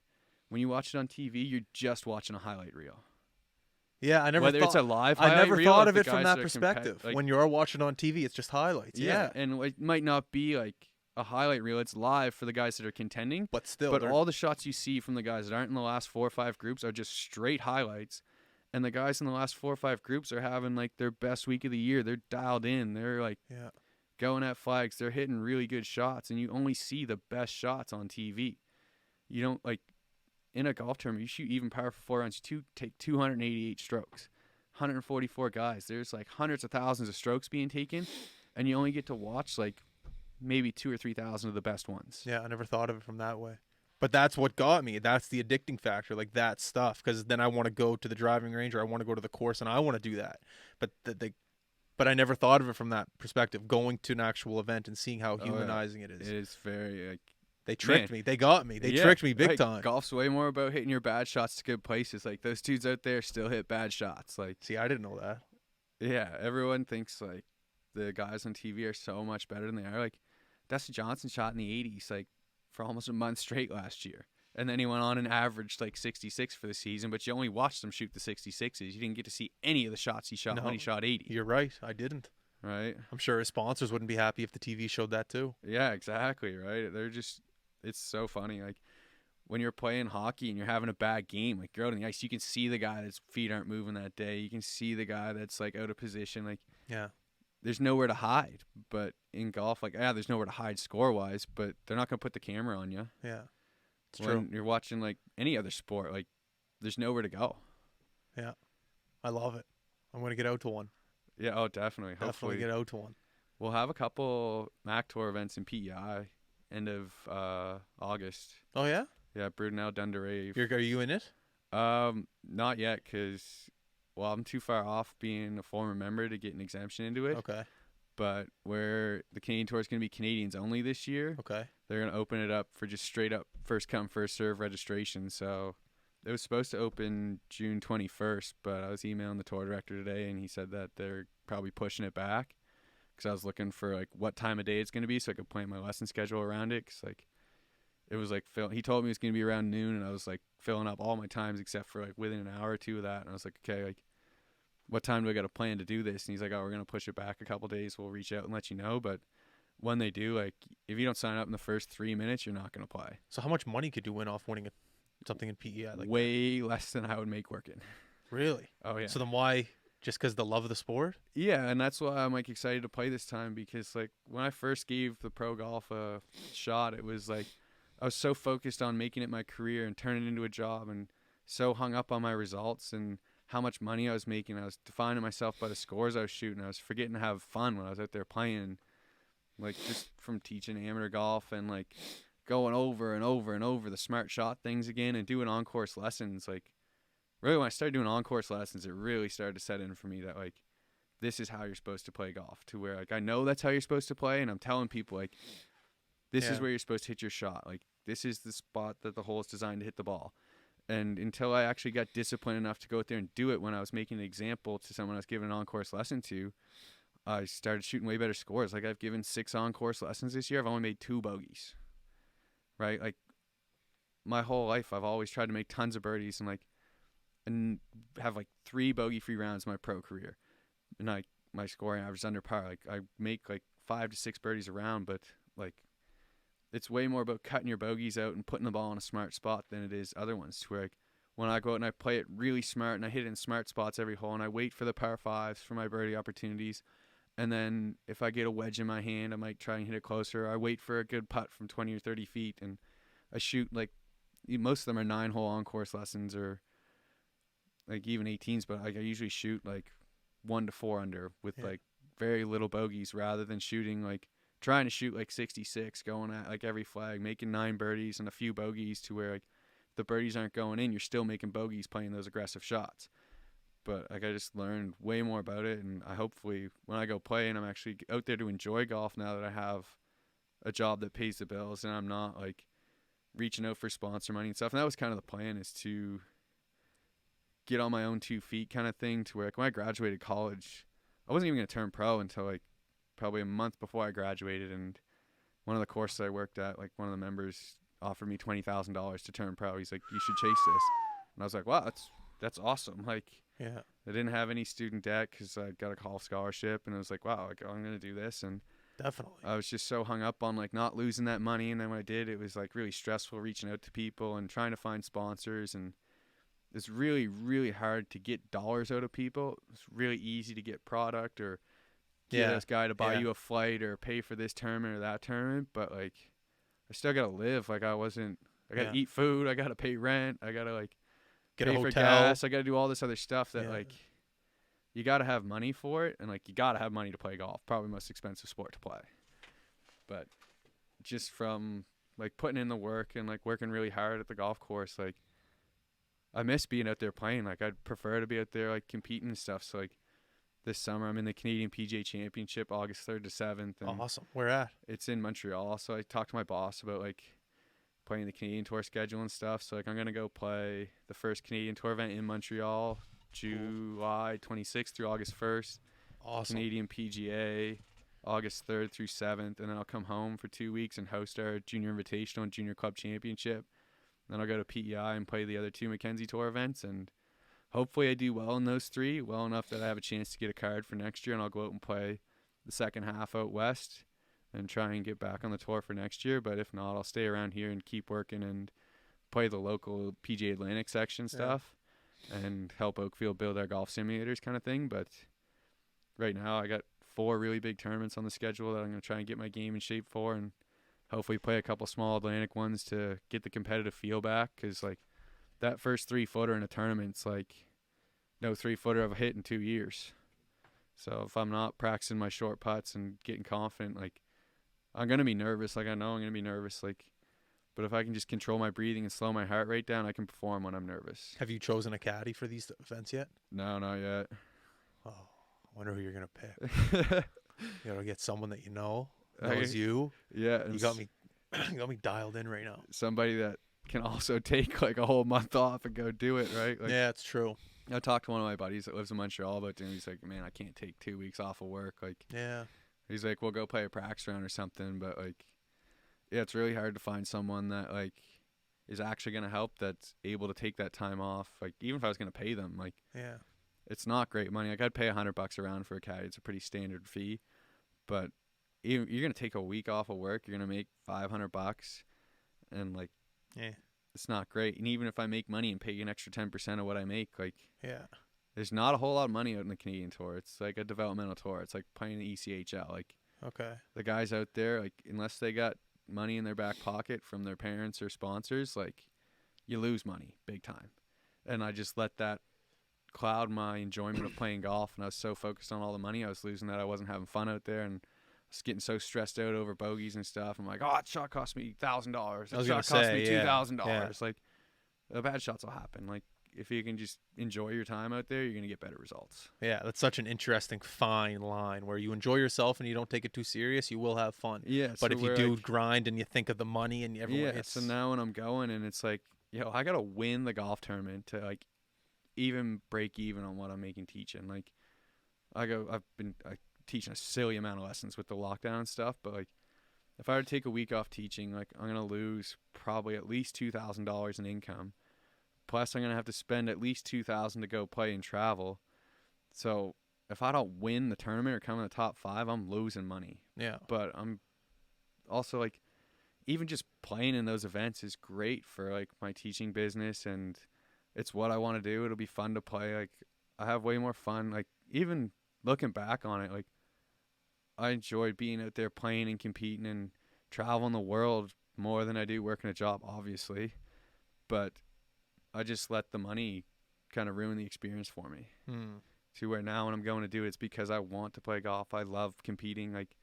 When you watch it on TV, you're just watching a highlight reel. Yeah, whether it's a live highlight I never reel, thought of of it from that perspective. When you're watching on TV, it's just highlights. Yeah. And it might not be like a highlight reel. It's live for the guys that are contending. But still. But all the shots you see from the guys that aren't in the last 4 or 5 groups are just straight highlights. And the guys in the last 4 or 5 groups are having like their best week of the year. They're dialed in. They're like going at flags. They're hitting really good shots. And you only see the best shots on TV. You don't like in a golf tournament, you shoot even par for 4 rounds. You take 288 strokes. 144 guys. There's like hundreds of thousands of strokes being taken, and you only get to watch like maybe 2,000 or 3,000 of the best ones. Yeah, I never thought of it from that way. But that's what got me. That's the addicting factor, like that stuff. Because then I want to go to the driving range, or I want to go to the course, and I want to do that. But I never thought of it from that perspective. Going to an actual event and seeing how humanizing it is. It is very like. They tricked me. They got me. They tricked me big time. Golf's way more about hitting your bad shots to good places. Like those dudes out there still hit bad shots. Like, see, I didn't know that. Yeah, everyone thinks like the guys on TV are so much better than they are. Like Dustin Johnson shot in the 80s like for almost a month straight last year, and then he went on and averaged like 66 for the season. But you only watched him shoot the 66s. You didn't get to see any of the shots he shot when he shot 80. You're right. I didn't. Right. I'm sure his sponsors wouldn't be happy if the TV showed that too. Yeah, exactly. Right. They're just. It's so funny. Like when you're playing hockey and you're having a bad game, like you're out on the ice, you can see the guy that's feet aren't moving that day. You can see the guy that's like out of position. Like, there's nowhere to hide. But in golf, like, there's nowhere to hide score wise, but they're not going to put the camera on you. Yeah. It's when true. You're watching like any other sport, like there's nowhere to go. Yeah. I love it. I'm going to get out to one. Yeah. Oh, definitely. Hopefully get out to one. We'll have a couple MAC Tour events in PEI. End of August. Oh yeah. Yeah, Brudenell, Dunderave. Are you in it? Not yet, cause I'm too far off being a former member to get an exemption into it. Okay. But where the Canadian Tour is going to be Canadians only this year. Okay. They're going to open it up for just straight up first come first serve registration. So it was supposed to open June 21st, but I was emailing the tour director today, and he said that they're probably pushing it back. Because I was looking for like what time of day it's going to be so I could plan my lesson schedule around it. Because like it was like he told me it's going to be around noon, and I was like filling up all my times except for like within an hour or two of that. And I was like, okay, like what time do I got to plan to do this? And he's like, oh, we're going to push it back a couple days. We'll reach out and let you know. But when they do, like if you don't sign up in the first 3 minutes, you're not going to play. So how much money could you win off winning something in PEI? Like way less than I would make working. Really? Oh yeah. So then why? Just because the love of the sport? Yeah, and that's why I'm like excited to play this time, because like when I first gave the pro golf a shot, it was like I was so focused on making it my career and turning it into a job, and so hung up on my results and how much money I was making. I was defining myself by the scores I was shooting. I was forgetting to have fun when I was out there playing, like just from teaching amateur golf and like going over and over and over the smart shot things again and doing on-course lessons. Like really, when I started doing on-course lessons, it really started to set in for me that, like, this is how you're supposed to play golf. To where, like, I know that's how you're supposed to play, and I'm telling people, like, this is where you're supposed to hit your shot. Like, this is the spot that the hole is designed to hit the ball. And until I actually got disciplined enough to go out there and do it when I was making an example to someone I was giving an on-course lesson to, I started shooting way better scores. Like, I've given 6 on-course lessons this year. I've only made 2 bogeys. Right? Like, my whole life, I've always tried to make tons of birdies and, like, and have like 3 bogey-free rounds in my pro career, and like my scoring average is under par. Like I make like 5 to 6 birdies a round, but like it's way more about cutting your bogeys out and putting the ball in a smart spot than it is other ones. Where like when I go out and I play it really smart and I hit it in smart spots every hole, and I wait for the par 5s for my birdie opportunities, And then if I get a wedge in my hand, I might try and hit it closer. I wait for a good putt from 20 or 30 feet, and I shoot like most of them are 9-hole on-course lessons or like even 18s, but like I usually shoot like 1 to 4 under with like very little bogeys rather than shooting like trying to shoot like 66, going at like every flag, making 9 birdies and a few bogeys to where like the birdies aren't going in, you're still making bogeys playing those aggressive shots. But like I just learned way more about it, and I hopefully when I go play and I'm actually out there to enjoy golf now that I have a job that pays the bills and I'm not like reaching out for sponsor money and stuff. And that was kind of the plan, is to get on my own 2 feet kind of thing, to where like when I graduated college, I wasn't even going to turn pro until like probably a month before I graduated. And one of the courses I worked at, like one of the members offered me $20,000 to turn pro. He's like, you should chase this. And I was like, wow, that's awesome. Like, Yeah. I didn't have any student debt because I got a college scholarship, and I was like, wow, like I'm going to do this. And Definitely. I was just so hung up on like not losing that money. And then when I did, it was like really stressful reaching out to people and trying to find sponsors. And it's really, really hard to get dollars out of people. It's really easy to get product or get this guy to buy you a flight or pay for this tournament or that tournament. But like, I still got to live. Like I got to eat food. I got to pay rent. I got to like Get pay a for hotel. gas. I got to do all this other stuff that like you got to have money for it. And like, you got to have money to play golf. Probably the most expensive sport to play. But just from like putting in the work and like working really hard at the golf course, like I miss being out there playing. Like I'd prefer to be out there like competing and stuff. So like this summer I'm in the Canadian PGA Championship August 3rd to 7th. And Awesome. Where at? it's in Montreal. So I talked to my boss about like playing the Canadian Tour schedule and stuff. So like I'm going to go play the first Canadian Tour event in Montreal, July 26th through August 1st. Awesome. Canadian PGA August 3rd through 7th, and then I'll come home for 2 weeks and host our Junior Invitational and Junior Club Championship. Then I'll go to PEI and play the other 2 Mackenzie Tour events, and hopefully I do well in those 3, well enough that I have a chance to get a card for next year, and I'll go out and play the second half out west and try and get back on the tour for next year. But if not, I'll stay around here and keep working and play the local PGA Atlantic section stuff and help Oakfield build our golf simulators kind of thing. But right now I got 4 really big tournaments on the schedule that I'm going to try and get my game in shape for, and hopefully play a couple small Atlantic ones to get the competitive feel back. Because like that first 3-footer in a tournament's like no 3-footer I've hit in 2 years. So if I'm not practicing my short putts and getting confident, like I'm going to be nervous. Like I know I'm going to be nervous. Like, but if I can just control my breathing and slow my heart rate down, I can perform when I'm nervous. Have you chosen a caddy for these events yet? No, not yet. Oh, I wonder who you're gonna pick. You gotta get someone that you know knows you. Yeah, You got me. You got me dialed in right now. somebody that can also take like a whole month off and go do it, right? Like, Yeah, it's true. I talked to one of my buddies that lives in Montreal about doing. He's like, man, I can't take 2 weeks off of work. Like, Yeah. he's like, we'll go play a practice round or something. But like, yeah, it's really hard to find someone that like is actually gonna help, that's able to take that time off. Like, even if I was gonna pay them, like, Yeah. it's not great money. Like, I'd pay $100 a round for a caddy. It's a pretty standard fee. But you're gonna take a week off of work, you're gonna make $500, and like, Yeah. it's not great. And even if I make money and pay you an extra 10% of what I make, like, Yeah. there's not a whole lot of money out in the Canadian Tour. It's like a developmental tour. It's like playing the ECHL. Like, Okay. the guys out there, like, unless they got money in their back pocket from their parents or sponsors, like, you lose money big time. And I just let that cloud my enjoyment of playing golf, and I was so focused on all the money I was losing that I wasn't having fun out there, and I was getting so stressed out over bogeys and stuff. I'm like, oh, that shot cost me $1,000. That shot cost me $2,000. Like, the bad shots will happen. Like, if you can just enjoy your time out there, you're going to get better results. Yeah, that's such an interesting fine line where you enjoy yourself and you don't take it too serious. You will have fun. Yeah, But so if you we're do like, grind and you think of the money and everyone, yeah, so now when I'm going and it's like, yo, I got to win the golf tournament to like even break even on what I'm making teaching. Like, I've been teaching a silly amount of lessons with the lockdown and stuff, but like, if I were to take a week off teaching, like, I'm going to lose probably at least $2,000 in income. Plus, I'm going to have to spend at least $2,000 to go play and travel. So if I don't win the tournament or come in the top 5, I'm losing money. Yeah. But I'm also like, even just playing in those events is great for like my teaching business, and it's what I want to do. It'll be fun to play. Like, I have way more fun. Like, even looking back on it, like, I enjoy being out there playing and competing and traveling the world more than I do working a job, obviously. But I just let the money kind of ruin the experience for me. To where now when I'm going to do it, it's because I want to play golf. I love competing. Like,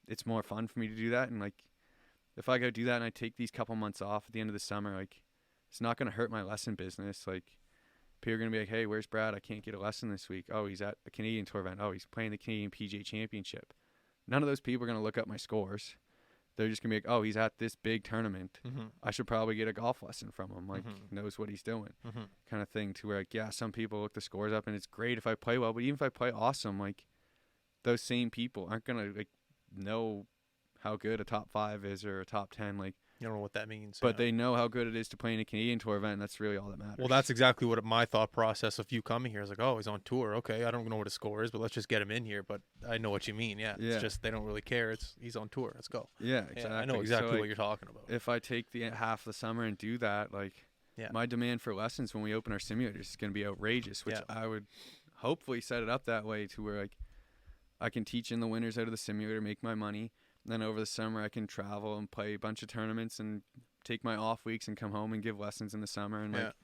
it's more fun for me to do that. And like, if I go do that and I take these couple months off at the end of the summer, like, it's not going to hurt my lesson business. Like, people are going to be like, hey, where's Brad? I can't get a lesson this week. Oh, he's at a Canadian Tour event. Oh, he's playing the Canadian PGA Championship. None of those people are going to look up my scores. They're just going to be like, oh, he's at this big tournament. I should probably get a golf lesson from him. Like, knows what he's doing kind of thing. To where, like, yeah, some people look the scores up and it's great if I play well. But even if I play awesome, like, those same people aren't going to, like, know how good a top 5 is or a top 10. Like, you don't know what that means. But they know how good it is to play in a Canadian Tour event, and that's really all that matters. Well, that's exactly what my thought process of you coming here is like, oh, he's on tour. Okay, I don't know what his score is, but let's just get him in here. But I know what you mean. Yeah. It's just they don't really care. He's on tour. Let's go. Yeah, exactly. Yeah, I know exactly so, like, what you're talking about. If I take the half the summer and do that, like, my demand for lessons when we open our simulators is going to be outrageous, which I would hopefully set it up that way to where, like, I can teach in the winters out of the simulator, make my money. Then over the summer, I can travel and play a bunch of tournaments and take my off weeks and come home and give lessons in the summer and like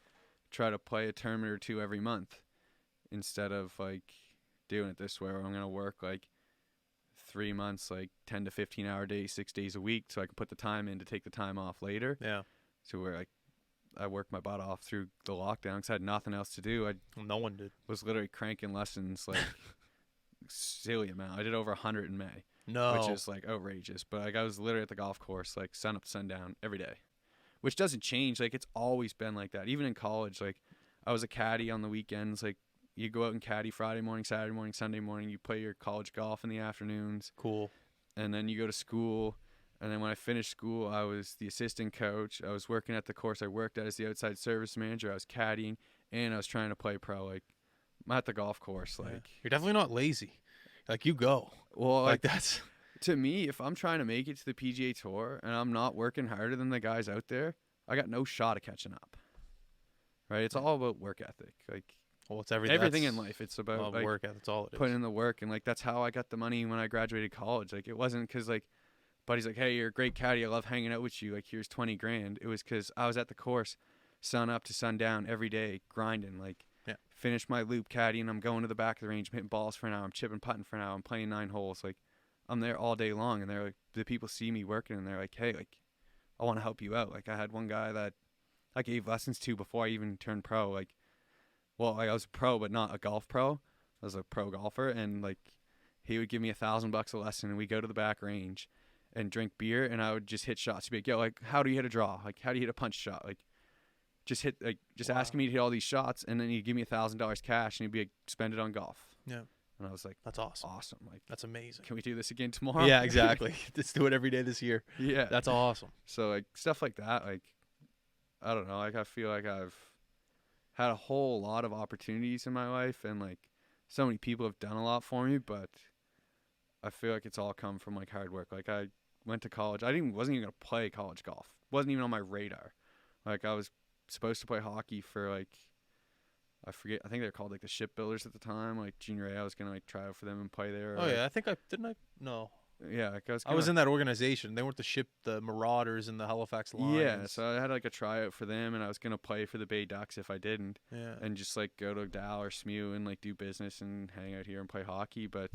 try to play a tournament or 2 every month instead of like doing it this way where I'm going to work like 3 months, like 10 to 15 hour days, 6 days a week. So I can put the time in to take the time off later. Yeah. So where like I worked my butt off through the lockdown because I had nothing else to do. No one did. Was literally cranking lessons like silly amount. I did over 100 in May. No. Which is like outrageous. But like I was literally at the golf course like sun up to sundown every day. Which doesn't change. Like it's always been like that. Even in college, like I was a caddy on the weekends. Like you go out and caddy Friday morning, Saturday morning, Sunday morning. You play your college golf in the afternoons. Cool. And then you go to school. And then when I finished school, I was the assistant coach. I was working at the course I worked at as the outside service manager. I was caddying, and I was trying to play pro. Like I'm at the golf course. Like you're definitely not lazy. Like you go. Well, like that's to me. If I'm trying to make it to the PGA Tour and I'm not working harder than the guys out there, I got no shot at catching up. Right? It's all about work ethic. Like, well, it's everything. Everything in life. It's about like, work ethic. That's all it is. Putting in the work, and like that's how I got the money when I graduated college. Like it wasn't because like buddy's like, hey, you're a great caddy. I love hanging out with you. Like here's 20 grand. It was because I was at the course, sun up to sundown every day, grinding. Like. Finish my loop caddying. I'm going to the back of the range, I'm hitting balls for an hour. I'm chipping putting for an hour. I'm playing 9 holes. Like I'm there all day long, and they're like, the people see me working, and they're like, hey, like I want to help you out. Like I had one guy that I gave lessons to before I even turned pro. Like, well, like, I was a pro, but not a golf pro. I was a pro golfer, and like he would give me $1,000 a lesson, and we go to the back range and drink beer, and I would just hit shots. He'd be like, yo, like how do you hit a draw? Like how do you hit a punch shot? Like. Just asking me to hit all these shots, and then he'd give me $1,000 cash, and he'd be like, spend it on golf. Yeah. And I was like, that's awesome. Awesome. Like that's amazing. Can we do this again tomorrow? Yeah, exactly. Let's do it every day this year. Yeah. That's awesome. So like stuff like that, like I don't know, like I feel like I've had a whole lot of opportunities in my life, and like so many people have done a lot for me, but I feel like it's all come from like hard work. Like I went to college. Wasn't even gonna play college golf. Wasn't even on my radar. Like I was supposed to play hockey for like I think they're called like the Shipbuilders at the time, like junior A. I was gonna like try out for them and play there. Oh yeah, I think I no. Yeah, like I was in that organization. They weren't the Marauders and the Halifax Lions. Yeah, so I had like a tryout for them, and I was gonna play for the Bay Ducks if I didn't. Yeah. And just like go to Dow or SMU and like do business and hang out here and play hockey. But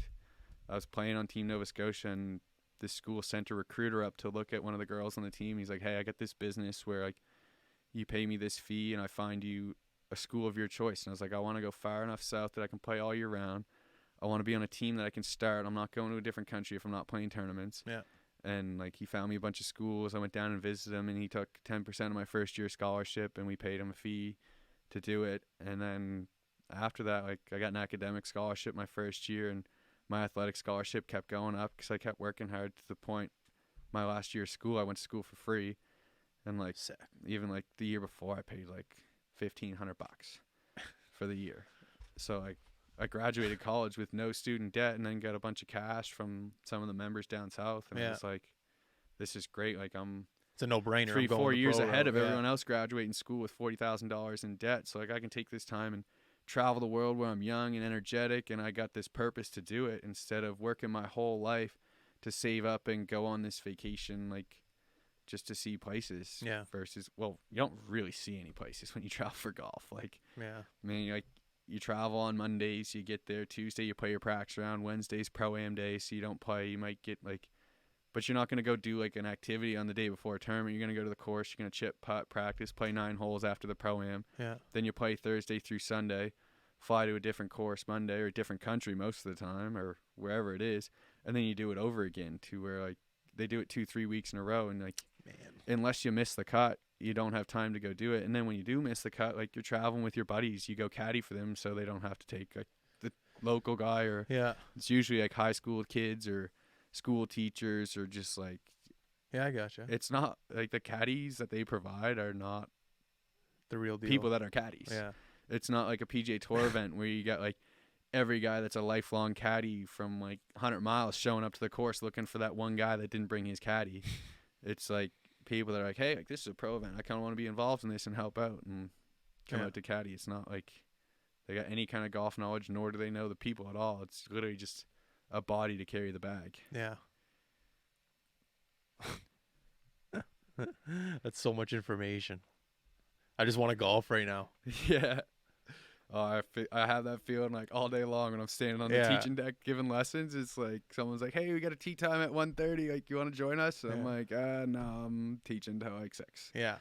I was playing on Team Nova Scotia, and this school sent a recruiter up to look at one of the girls on the team. He's like, hey, I got this business where like you pay me this fee and I find you a school of your choice. And I was like, I want to go far enough south that I can play all year round. I want to be on a team that I can start. I'm not going to a different country if I'm not playing tournaments. Yeah. And like he found me a bunch of schools. I went down and visited him, and he took 10% of my first year scholarship, and we paid him a fee to do it. And then after that, like I got an academic scholarship my first year, and my athletic scholarship kept going up because I kept working hard to the point my last year of school, I went to school for free. And like sick. Even like the year before, I paid like $1,500 for the year. So like I graduated college with no student debt, and then got a bunch of cash from some of the members down south. And I was like, this is great. Like it's a no-brainer. 3-4 years ahead of everyone else graduating school with $40,000 in debt. So like I can take this time and travel the world where I'm young and energetic and I got this purpose to do it instead of working my whole life to save up and go on this vacation, like just to see places. Yeah. Versus, well, you don't really see any places when you travel for golf. Like, Yeah. I mean, like you travel on Mondays, you get there Tuesday, you play your practice round. Wednesday's pro-am day, so you don't play. You might get like, but you're not going to go do like an activity on the day before a tournament. You're going to go to the course. You're going to chip, putt, practice, play 9 holes after the pro-am. Yeah. Then you play Thursday through Sunday, fly to a different course Monday or a different country most of the time or wherever it is. And then you do it over again to where like they do it 2-3 weeks in a row. And like, Man. unless you miss the cut, you don't have time to go do it. And then when you do miss the cut, like you're traveling with your buddies, you go caddy for them so they don't have to take like the local guy, or Yeah. it's usually like high school kids or school teachers or just like, Yeah, I gotcha. it's not like the caddies that they provide are not The real deal. people that are caddies. Yeah. It's not like a PGA Tour event where you got like every guy that's a lifelong caddy from like 100 miles showing up to the course looking for that one guy that didn't bring his caddy. It's like people that are like, hey, like this is a pro event. I kind of want to be involved in this and help out and come out to caddy. It's not like they got any kind of golf knowledge, nor do they know the people at all. It's literally just a body to carry the bag. Yeah. That's so much information. I just want to golf right now. Yeah. Oh, I have that feeling like all day long when I'm standing on the teaching deck giving lessons. It's like someone's like, hey, we got a tee time at 1:30. Like, you want to join us? And I'm like, no, I'm teaching till like 6. Yeah.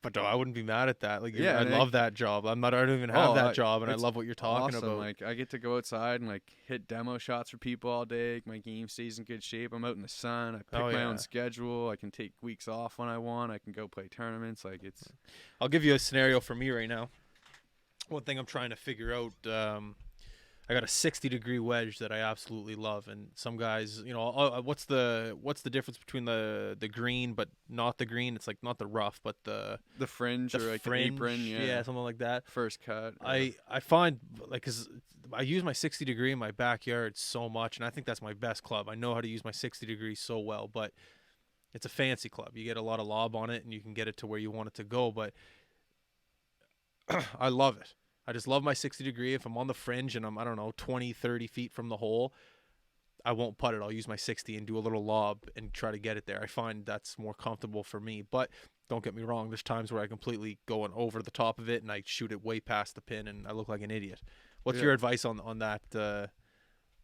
But I wouldn't be mad at that. Like, Yeah, I love that job. I don't even have that job, and I love what you're talking awesome. about. Like, I get to go outside and like hit demo shots for people all day. My game stays in good shape. I'm out in the sun. I pick my own schedule. I can take weeks off when I want. I can go play tournaments. Like, it's. I'll give you a scenario for me right now. One thing I'm trying to figure out, I got a 60-degree wedge that I absolutely love, and some guys, you know, what's the difference between the green but not the green? It's like not the rough, but the fringe, or like fringe, the apron, yeah, something like that. First cut. I find like, cause I use my 60 degree in my backyard so much, and I think that's my best club. I know how to use my 60 degree so well, but it's a fancy club. You get a lot of lob on it, and you can get it to where you want it to go, but I love it. I just love my 60 degree. If I'm on the fringe and I'm, I don't know, 20, 30 feet from the hole, I won't putt it. I'll use my 60 and do a little lob and try to get it there. I find that's more comfortable for me. But don't get me wrong, there's times where I completely go over the top of it and I shoot it way past the pin and I look like an idiot. What's your advice on that?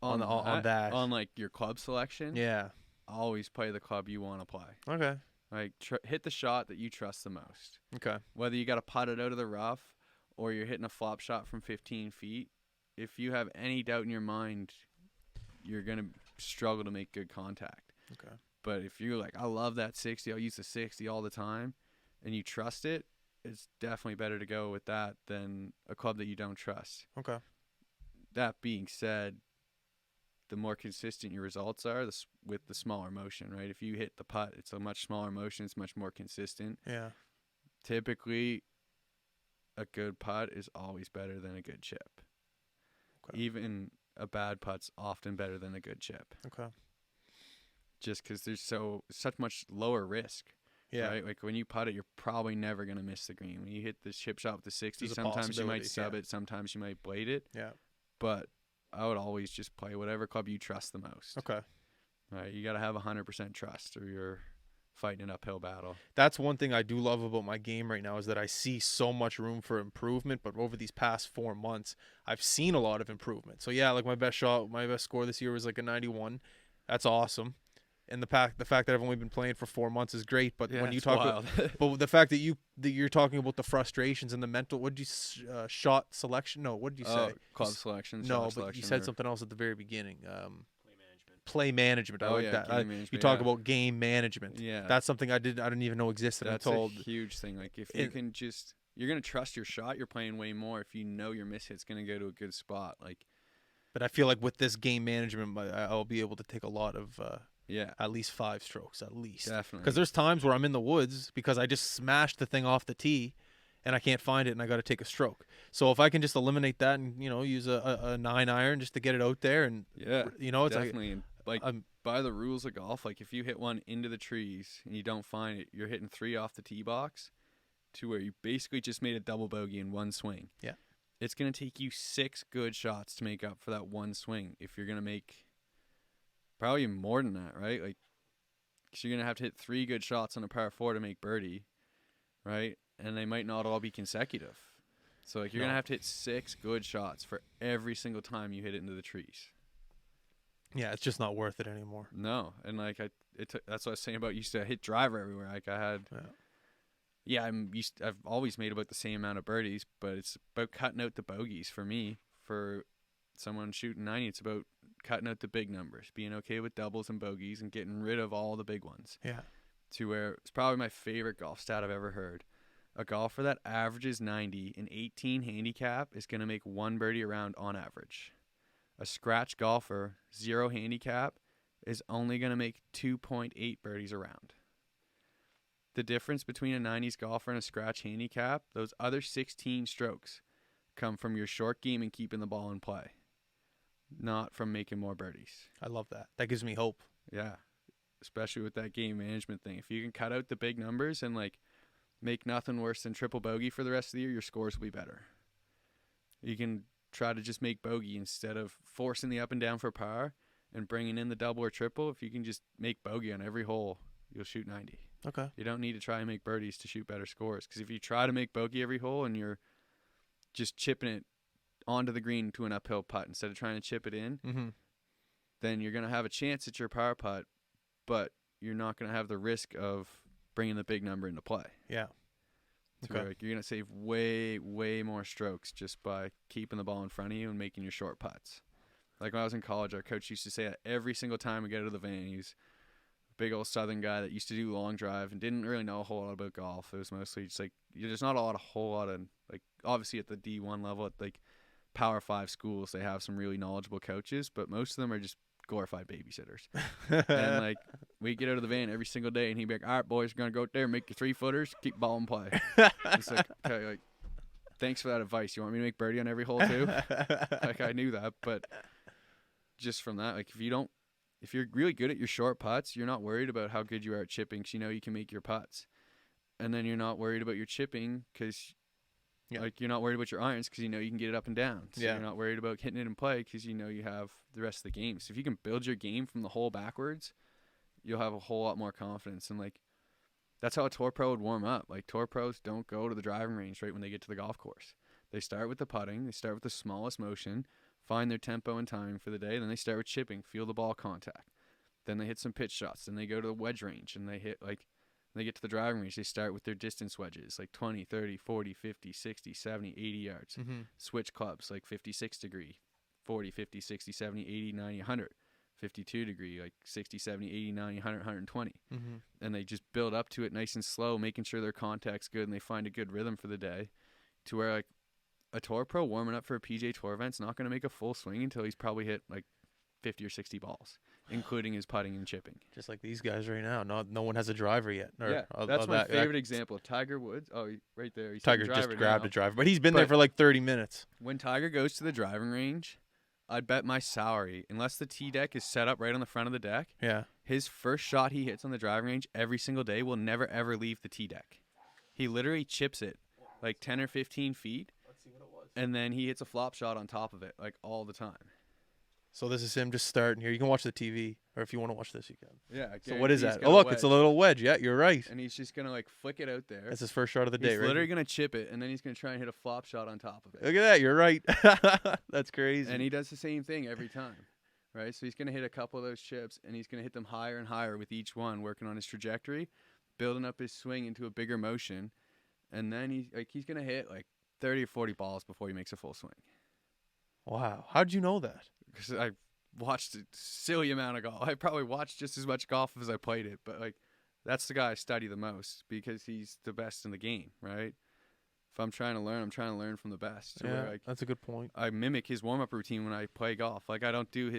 On that? On like your club selection? Yeah. Always play the club you want to play. Okay. Like hit the shot that you trust the most. Okay. Whether you got to putt it out of the rough or you're hitting a flop shot from 15 feet, if you have any doubt in your mind, you're going to struggle to make good contact. Okay. But if you're like, I love that 60, I'll use the 60 all the time, and you trust it, it's definitely better to go with that than a club that you don't trust. Okay. That being said, the more consistent your results are with the smaller motion, right? If you hit the putt, it's a much smaller motion. It's much more consistent. Yeah. Typically, a good putt is always better than a good chip. Okay. Even a bad putt's often better than a good chip. Okay. Just because there's such much lower risk. Yeah. Right? Like when you putt it, you're probably never going to miss the green. When you hit the chip shot with the 60, sometimes you might sub it, sometimes you might blade it. Yeah. But I would always just play whatever club you trust the most. Okay. All right, you got to have 100% trust or you're fighting an uphill battle. That's one thing I do love about my game right now is that I see so much room for improvement, but over these past 4 months, I've seen a lot of improvement. So yeah, like my best score this year was like a 91. That's awesome. And the fact that I've only been playing for 4 months is great, but when you talk about, but the fact that you're talking about the frustrations and the mental, what did you shot selection? No, what did you say? Club selection. No, but you said something else at the very beginning. Play management. I like that. You talk about game management. Yeah, that's something I didn't even know existed. That's a huge thing. Like if you can you're gonna trust your shot. You're playing way more if you know your mishit's gonna go to a good spot. Like, but I feel like with this game management, I'll be able to take a lot of at least 5 strokes at least. Definitely. Because there's times where I'm in the woods because I just smashed the thing off the tee. And I can't find it, and I got to take a stroke. So if I can just eliminate that and use a 9-iron just to get it out there, and it's definitely like by the rules of golf, like if you hit one into the trees and you don't find it, you're hitting 3 off the tee box, to where you basically just made a double bogey in one swing. Yeah. it's going to take you 6 good shots to make up for that one swing. If you're going to make probably more than that, right? Like, cause you're going to have to hit 3 good shots on a par 4 to make birdie, right? And they might not all be consecutive. So like you're going to have to hit 6 good shots for every single time you hit it into the trees. Yeah, it's just not worth it anymore. No. And like that's what I was saying about used to hit driver everywhere. Like I had I've always made about the same amount of birdies, but it's about cutting out the bogeys for me. For someone shooting 90, it's about cutting out the big numbers, being okay with doubles and bogeys and getting rid of all the big ones. Yeah. To where it's probably my favorite golf stat I've ever heard. A golfer that averages 90 in 18 handicap is going to make 1 birdie a round on average. A scratch golfer, 0 handicap, is only going to make 2.8 birdies a round. The difference between a 90s golfer and a scratch handicap, those other 16 strokes, come from your short game and keeping the ball in play, not from making more birdies. I love that. That gives me hope. Yeah, especially with that game management thing. If you can cut out the big numbers and like make nothing worse than triple bogey for the rest of the year, your scores will be better. You can try to just make bogey instead of forcing the up and down for par and bringing in the double or triple. If you can just make bogey on every hole, you'll shoot 90. Okay. You don't need to try and make birdies to shoot better scores, because if you try to make bogey every hole and you're just chipping it onto the green to an uphill putt instead of trying to chip it in, then you're going to have a chance at your par putt, but you're not going to have the risk of bringing the big number into play. Yeah. Okay. Like you're going to save way, way more strokes just by keeping the ball in front of you and making your short putts. Like when I was in college, our coach used to say that every single time we get out of the van. He's a big old Southern guy that used to do long drive and didn't really know a whole lot about golf. It was mostly just like, there's not a whole lot of, like, obviously at the D1 level, at like Power 5 schools, they have some really knowledgeable coaches, but most of them are just glorified babysitters. And like we get out of the van every single day and he'd be like, all right boys, we're gonna go out there, make your 3-footers, keep ball in play. It's like, okay, like thanks for that advice. You want me to make birdie on every hole too? Like I knew that, but just from that, like if you're really good at your short putts, you're not worried about how good you are at chipping, because you know you can make your putts. And then you're not worried about your chipping because like you're not worried about your irons because you know you can get it up and down. So you're not worried about hitting it in play because you know you have the rest of the game. So if you can build your game from the hole backwards, you'll have a whole lot more confidence. And like that's how a tour pro would warm up. Like tour pros don't go to the driving range right when they get to the golf course. They start with the putting. They start with the smallest motion, find their tempo and timing for the day. Then they start with chipping, feel the ball contact. Then they hit some pitch shots. Then they go to the wedge range and they hit like. They get to the driving range, they start with their distance wedges, like 20, 30, 40, 50, 60, 70, 80 yards. Switch clubs, like 56 degree, 40, 50, 60, 70, 80, 90, 100. 52 degree, like 60, 70, 80, 90, 100, 120. And they just build up to it nice and slow, making sure their contact's good and they find a good rhythm for the day, to where like a tour pro warming up for a PGA Tour event's not going to make a full swing until he's probably hit like 50 or 60 balls, including his putting and chipping. Just like these guys right now. No one has a driver yet. That's my favorite example. Tiger Woods. Oh, right there. He's Tiger just grabbed a driver, but he's been there for like 30 minutes. When Tiger goes to the driving range, I'd bet my salary, unless the tee deck is set up right on the front of the deck, his first shot he hits on the driving range every single day will never, ever leave the tee deck. He literally chips it like 10 or 15 feet, and then he hits a flop shot on top of it like all the time. So this is him just starting here. You can watch the TV, or if you want to watch this, you can. Yeah. So what is that? Oh, look, it's a little wedge. Yeah, you're right. And he's just going to, like, flick it out there. That's his first shot of the day, right? He's literally going to chip it, and then he's going to try and hit a flop shot on top of it. Look at that. You're right. That's crazy. And he does the same thing every time, right? So he's going to hit a couple of those chips, and he's going to hit them higher and higher with each one, working on his trajectory, building up his swing into a bigger motion. And then he's going to hit, like, 30 or 40 balls before he makes a full swing. Wow. How'd you know that? Because I watched a silly amount of golf. I probably watched just as much golf as I played it, but like that's the guy I study the most because he's the best in the game, right? If I'm trying to learn, I'm trying to learn from the best. So yeah, that's a good point. I mimic his warm-up routine when I play golf. Like I don't do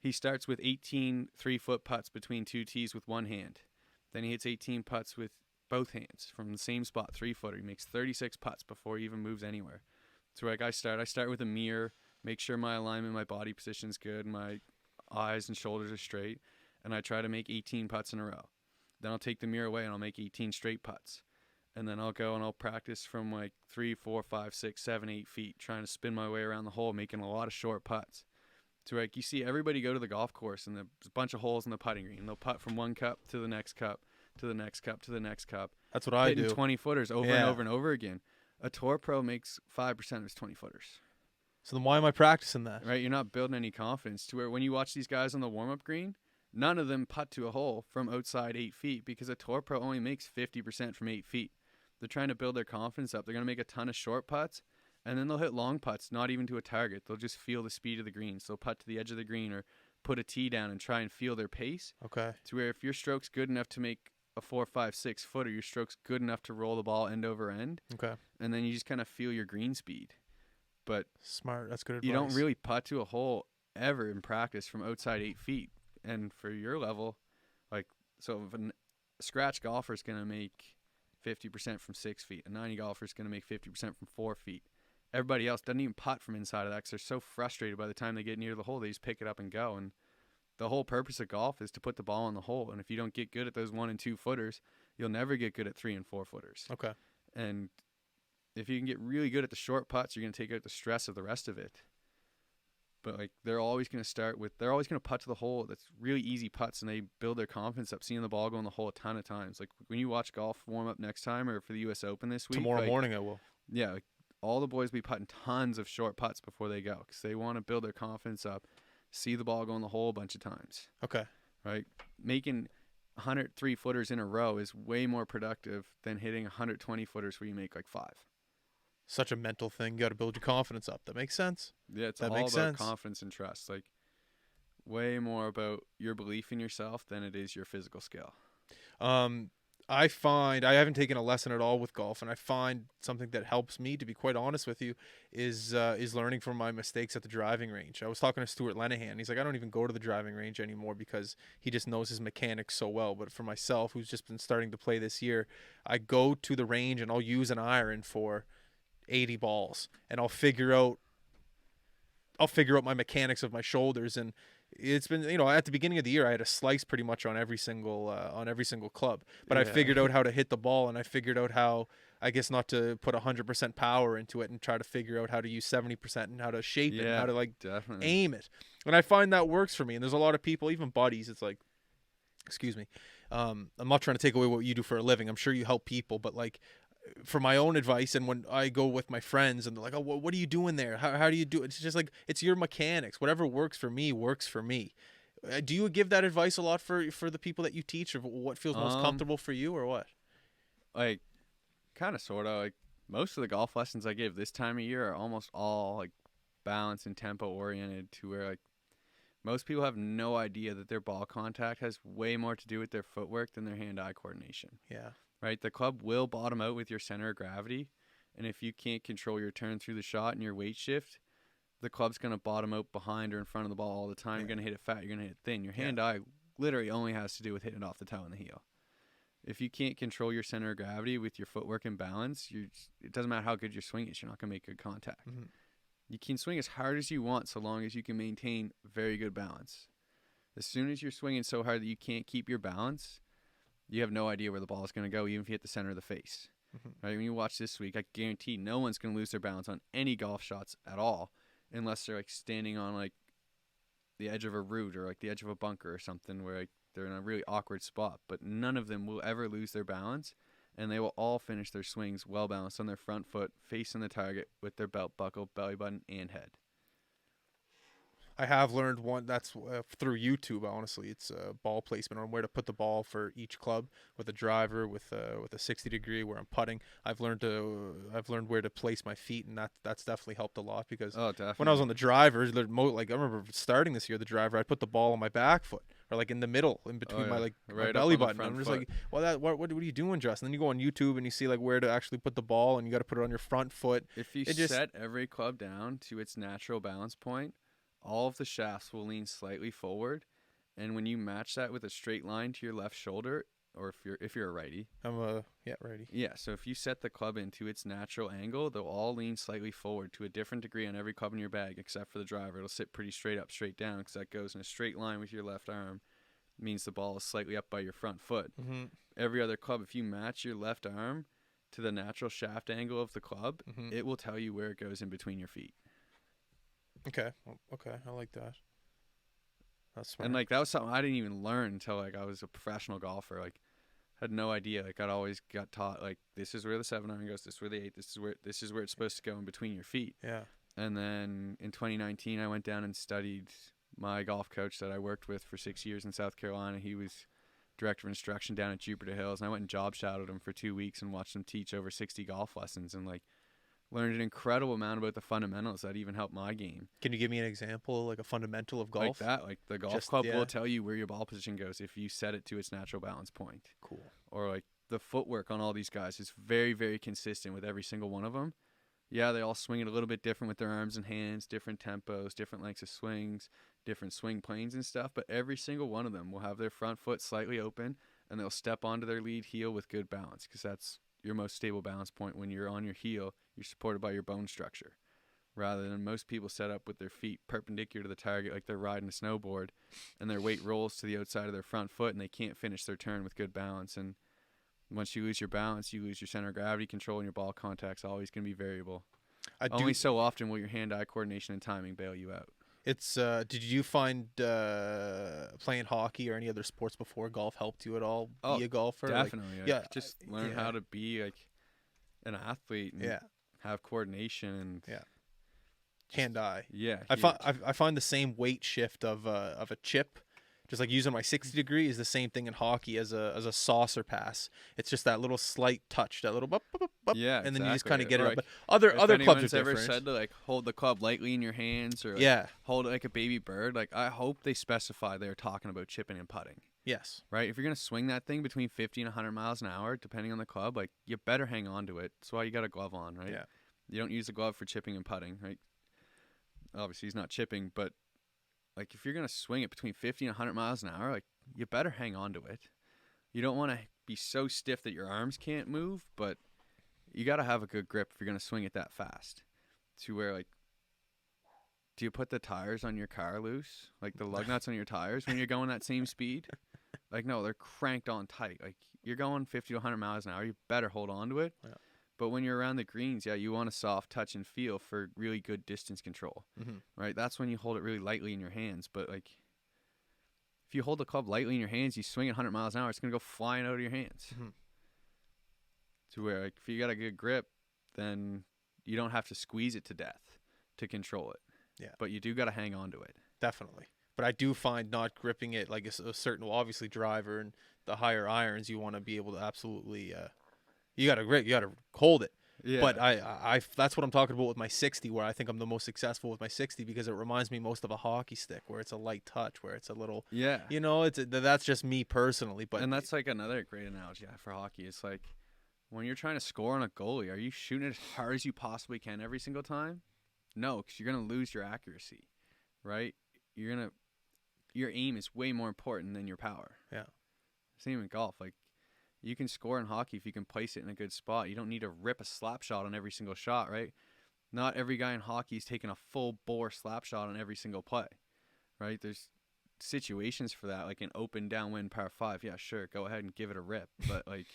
he starts with 18 3-foot putts between two tees with one hand. Then he hits 18 putts with both hands from the same spot, 3-footer. He makes 36 putts before he even moves anywhere. So like I start with a mirror, make sure my alignment, my body position's good, my eyes and shoulders are straight, and I try to make 18 putts in a row. Then I'll take the mirror away and I'll make 18 straight putts. and then I'll go and I'll practice from like 3, 4, 5, 6, 7, 8 feet, trying to spin my way around the hole, making a lot of short putts. So like you see everybody go to the golf course and there's a bunch of holes in the putting green. They'll putt from one cup to the next cup to the next cup to the next cup. That's what I do. 20 footers over and over and over again. A tour pro makes 5% of his 20 footers. So then why am I practicing that? Right, you're not building any confidence to where when you watch these guys on the warm-up green, none of them putt to a hole from outside 8 feet because a tour pro only makes 50% from 8 feet. They're trying to build their confidence up. They're going to make a ton of short putts, and then they'll hit long putts, not even to a target. They'll just feel the speed of the green. So they'll putt to the edge of the green or put a tee down and try and feel their pace. Okay. To where if your stroke's good enough to make a 4, 5, 6 footer, your stroke's good enough to roll the ball end over end. Okay. And then you just kind of feel your green speed. But smart. That's good advice. You don't really putt to a hole ever in practice from outside 8 feet. And for your level, like, so if a scratch golfer is going to make 50% from 6 feet, a 90 golfer is going to make 50% from 4 feet. Everybody else doesn't even putt from inside of that because they're so frustrated by the time they get near the hole, they just pick it up and go. And the whole purpose of golf is to put the ball in the hole. And if you don't get good at those 1 and 2 footers, you'll never get good at 3 and 4 footers. Okay. And if you can get really good at the short putts, you're going to take out the stress of the rest of it. But like they're always going to putt to the hole that's really easy putts, and they build their confidence up seeing the ball go in the hole a ton of times. Like when you watch golf warm up next time or for the US Open this week. Tomorrow morning I will. Yeah, like all the boys be putting tons of short putts before they go because they want to build their confidence up, see the ball go in the hole a bunch of times. Okay. Right? Making 103 footers in a row is way more productive than hitting 120 footers where you make like 5. Such a mental thing. You got to build your confidence up. That makes sense. Yeah, it's all about confidence and trust. Like, way more about your belief in yourself than it is your physical skill. I find I haven't taken a lesson at all with golf, and I find something that helps me, to be quite honest with you, is learning from my mistakes at the driving range. I was talking to Stuart Lenahan. He's like, I don't even go to the driving range anymore because he just knows his mechanics so well. But for myself, who's just been starting to play this year, I go to the range and I'll use an iron for 80 balls, and I'll figure out my mechanics of my shoulders. And it's been, at the beginning of the year I had a slice pretty much on every single club, but I figured out how to hit the ball, and I figured out how, I guess, not to put 100% power into it, and try to figure out how to use 70% and how to shape it and how to definitely aim it. And I find that works for me. And there's a lot of people, even buddies, it's like, excuse me, I'm not trying to take away what you do for a living. I'm sure you help people, but like, for my own advice, and when I go with my friends and they're like, oh, what are you doing there? How do you do it? It's just like, it's your mechanics. Whatever works for me works for me. Do you give that advice a lot for the people that you teach, or what feels most comfortable for you, or what? Like, kind of, sort of. Like, most of the golf lessons I give this time of year are almost all like balance and tempo oriented, to where like most people have no idea that their ball contact has way more to do with their footwork than their hand-eye coordination. Yeah. Right, the club will bottom out with your center of gravity, and if you can't control your turn through the shot and your weight shift, the club's going to bottom out behind or in front of the ball all the time. You're going to hit it fat, you're going to hit it thin. Your hand-eye literally only has to do with hitting it off the toe and the heel. If you can't control your center of gravity with your footwork and balance, it doesn't matter how good your swing is, you're not going to make good contact. Mm-hmm. You can swing as hard as you want so long as you can maintain very good balance. As soon as you're swinging so hard that you can't keep your balance, you have no idea where the ball is going to go, even if you hit the center of the face. Mm-hmm. Right? When you watch this week, I guarantee no one's going to lose their balance on any golf shots at all, unless they're like standing on like the edge of a root or like the edge of a bunker or something where like they're in a really awkward spot. But none of them will ever lose their balance, and they will all finish their swings well balanced on their front foot, facing the target with their belt buckle, belly button, and head. I have learned one that's through YouTube. Honestly, it's ball placement, on where to put the ball for each club, with a driver, with a 60-degree where I'm putting. I've learned where to place my feet, and that's definitely helped a lot, because when I was on the driver, like I remember starting this year, the driver, I'd put the ball on my back foot, or like in the middle, in between my belly button. I'm just like, well, what are you doing, Justin? And then you go on YouTube and you see like where to actually put the ball, and you got to put it on your front foot. If you set every club down to its natural balance point, all of the shafts will lean slightly forward, and when you match that with a straight line to your left shoulder, or if you're a righty, righty. Yeah, so if you set the club into its natural angle, they'll all lean slightly forward to a different degree on every club in your bag, except for the driver. It'll sit pretty straight up, straight down, because that goes in a straight line with your left arm. It means the ball is slightly up by your front foot. Mm-hmm. Every other club, if you match your left arm to the natural shaft angle of the club, Mm-hmm. it will tell you where it goes in between your feet. Okay. Okay. I like that. That's smart. And like that was something I didn't even learn until like I was a professional golfer. Like had no idea. Like I'd always got taught like this is where the 7-iron goes, this is where the 8, this is where it's supposed to go in between your feet. Yeah. And then in 2019 I went down and studied my golf coach that I worked with for 6 years in South Carolina. He was director of instruction down at Jupiter Hills, and I went and job shadowed him for 2 weeks and watched him teach over 60 golf lessons and like learned an incredible amount about the fundamentals that even helped my game. Can you give me an example, like a fundamental of golf? Like that, like the golf club will tell you where your ball position goes if you set it to its natural balance point. Cool. Or like the footwork on all these guys is very, very consistent with every single one of them. Yeah, they all swing it a little bit different with their arms and hands, different tempos, different lengths of swings, different swing planes and stuff, but every single one of them will have their front foot slightly open and they'll step onto their lead heel with good balance because that's your most stable balance point. When you're on your heel, you're supported by your bone structure rather than most people set up with their feet perpendicular to the target like they're riding a snowboard and their weight rolls to the outside of their front foot and they can't finish their turn with good balance. And once you lose your balance, you lose your center of gravity control and your ball contact's always going to be variable. Only so often will your hand-eye coordination and timing bail you out. It's did you find playing hockey or any other sports before golf helped you at all be a golfer? Definitely. Like, yeah, just learn how to be like an athlete and have coordination and hand-eye. Yeah. I find the same weight shift of a chip, just like using my 60 degree, is the same thing in hockey as a saucer pass. It's just that little slight touch, that little bup, bup, bup, bup, and then you just kind of get it up. But other clubs are ever different. said to like hold the club lightly in your hands or like, hold it like a baby bird, like I hope they specify they're talking about chipping and putting. Yes. Right? If you're going to swing that thing between 50 and 100 miles an hour, depending on the club, like you better hang on to it. That's why you got a glove on, right? Yeah. You don't use a glove for chipping and putting, right? Obviously, he's not chipping, but like if you're going to swing it between 50 and 100 miles an hour, like you better hang on to it. You don't want to be so stiff that your arms can't move, but you got to have a good grip if you're going to swing it that fast. To where like, do you put the tires on your car loose? Like the lug nuts on your tires when you're going that same speed? Like, no, they're cranked on tight. Like you're going 50 to 100 miles an hour. You better hold on to it. Yeah. But when you're around the greens, you want a soft touch and feel for really good distance control, right? That's when you hold it really lightly in your hands. But like, if you hold the club lightly in your hands, you swing at 100 miles an hour, it's gonna go flying out of your hands. To where like, if you got a good grip, then you don't have to squeeze it to death to control it. Yeah. But you do got to hang on to it. Definitely. But I do find not gripping it like a certain, well, obviously driver and the higher irons, you want to be able to absolutely. You got to grip. You got to hold it. Yeah. But I that's what I'm talking about with my 60, where I think I'm the most successful with my 60 because it reminds me most of a hockey stick, where it's a light touch, where it's a little. Yeah. You know, that's just me personally. But and that's like another great analogy for hockey. It's like when you're trying to score on a goalie, are you shooting it as hard as you possibly can every single time? No, because you're gonna lose your accuracy, right? Your aim is way more important than your power. Yeah. Same in golf. Like, you can score in hockey if you can place it in a good spot. You don't need to rip a slap shot on every single shot, right? Not every guy in hockey is taking a full bore slap shot on every single play, right? There's situations for that, like an open downwind par 5. Yeah, sure, go ahead and give it a rip. But like,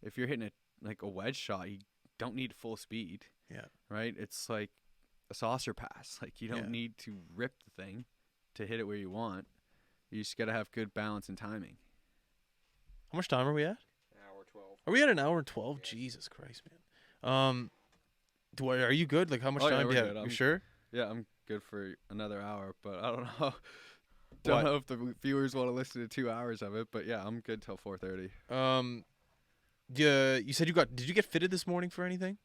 if you're hitting a wedge shot, you don't need full speed. Yeah. Right? It's like a saucer pass. Like, you don't need to rip the thing to hit it where you want. You just got to have good balance and timing. How much time are we at? An hour 12. Are we at an hour and 12? Yeah. Jesus Christ, man. Are you good? Like, how much time do you have? You sure? Yeah, I'm good for another hour, but I don't know. Don't know if the viewers want to listen to 2 hours of it, but yeah, I'm good till 4:30. You said did you get fitted this morning for anything?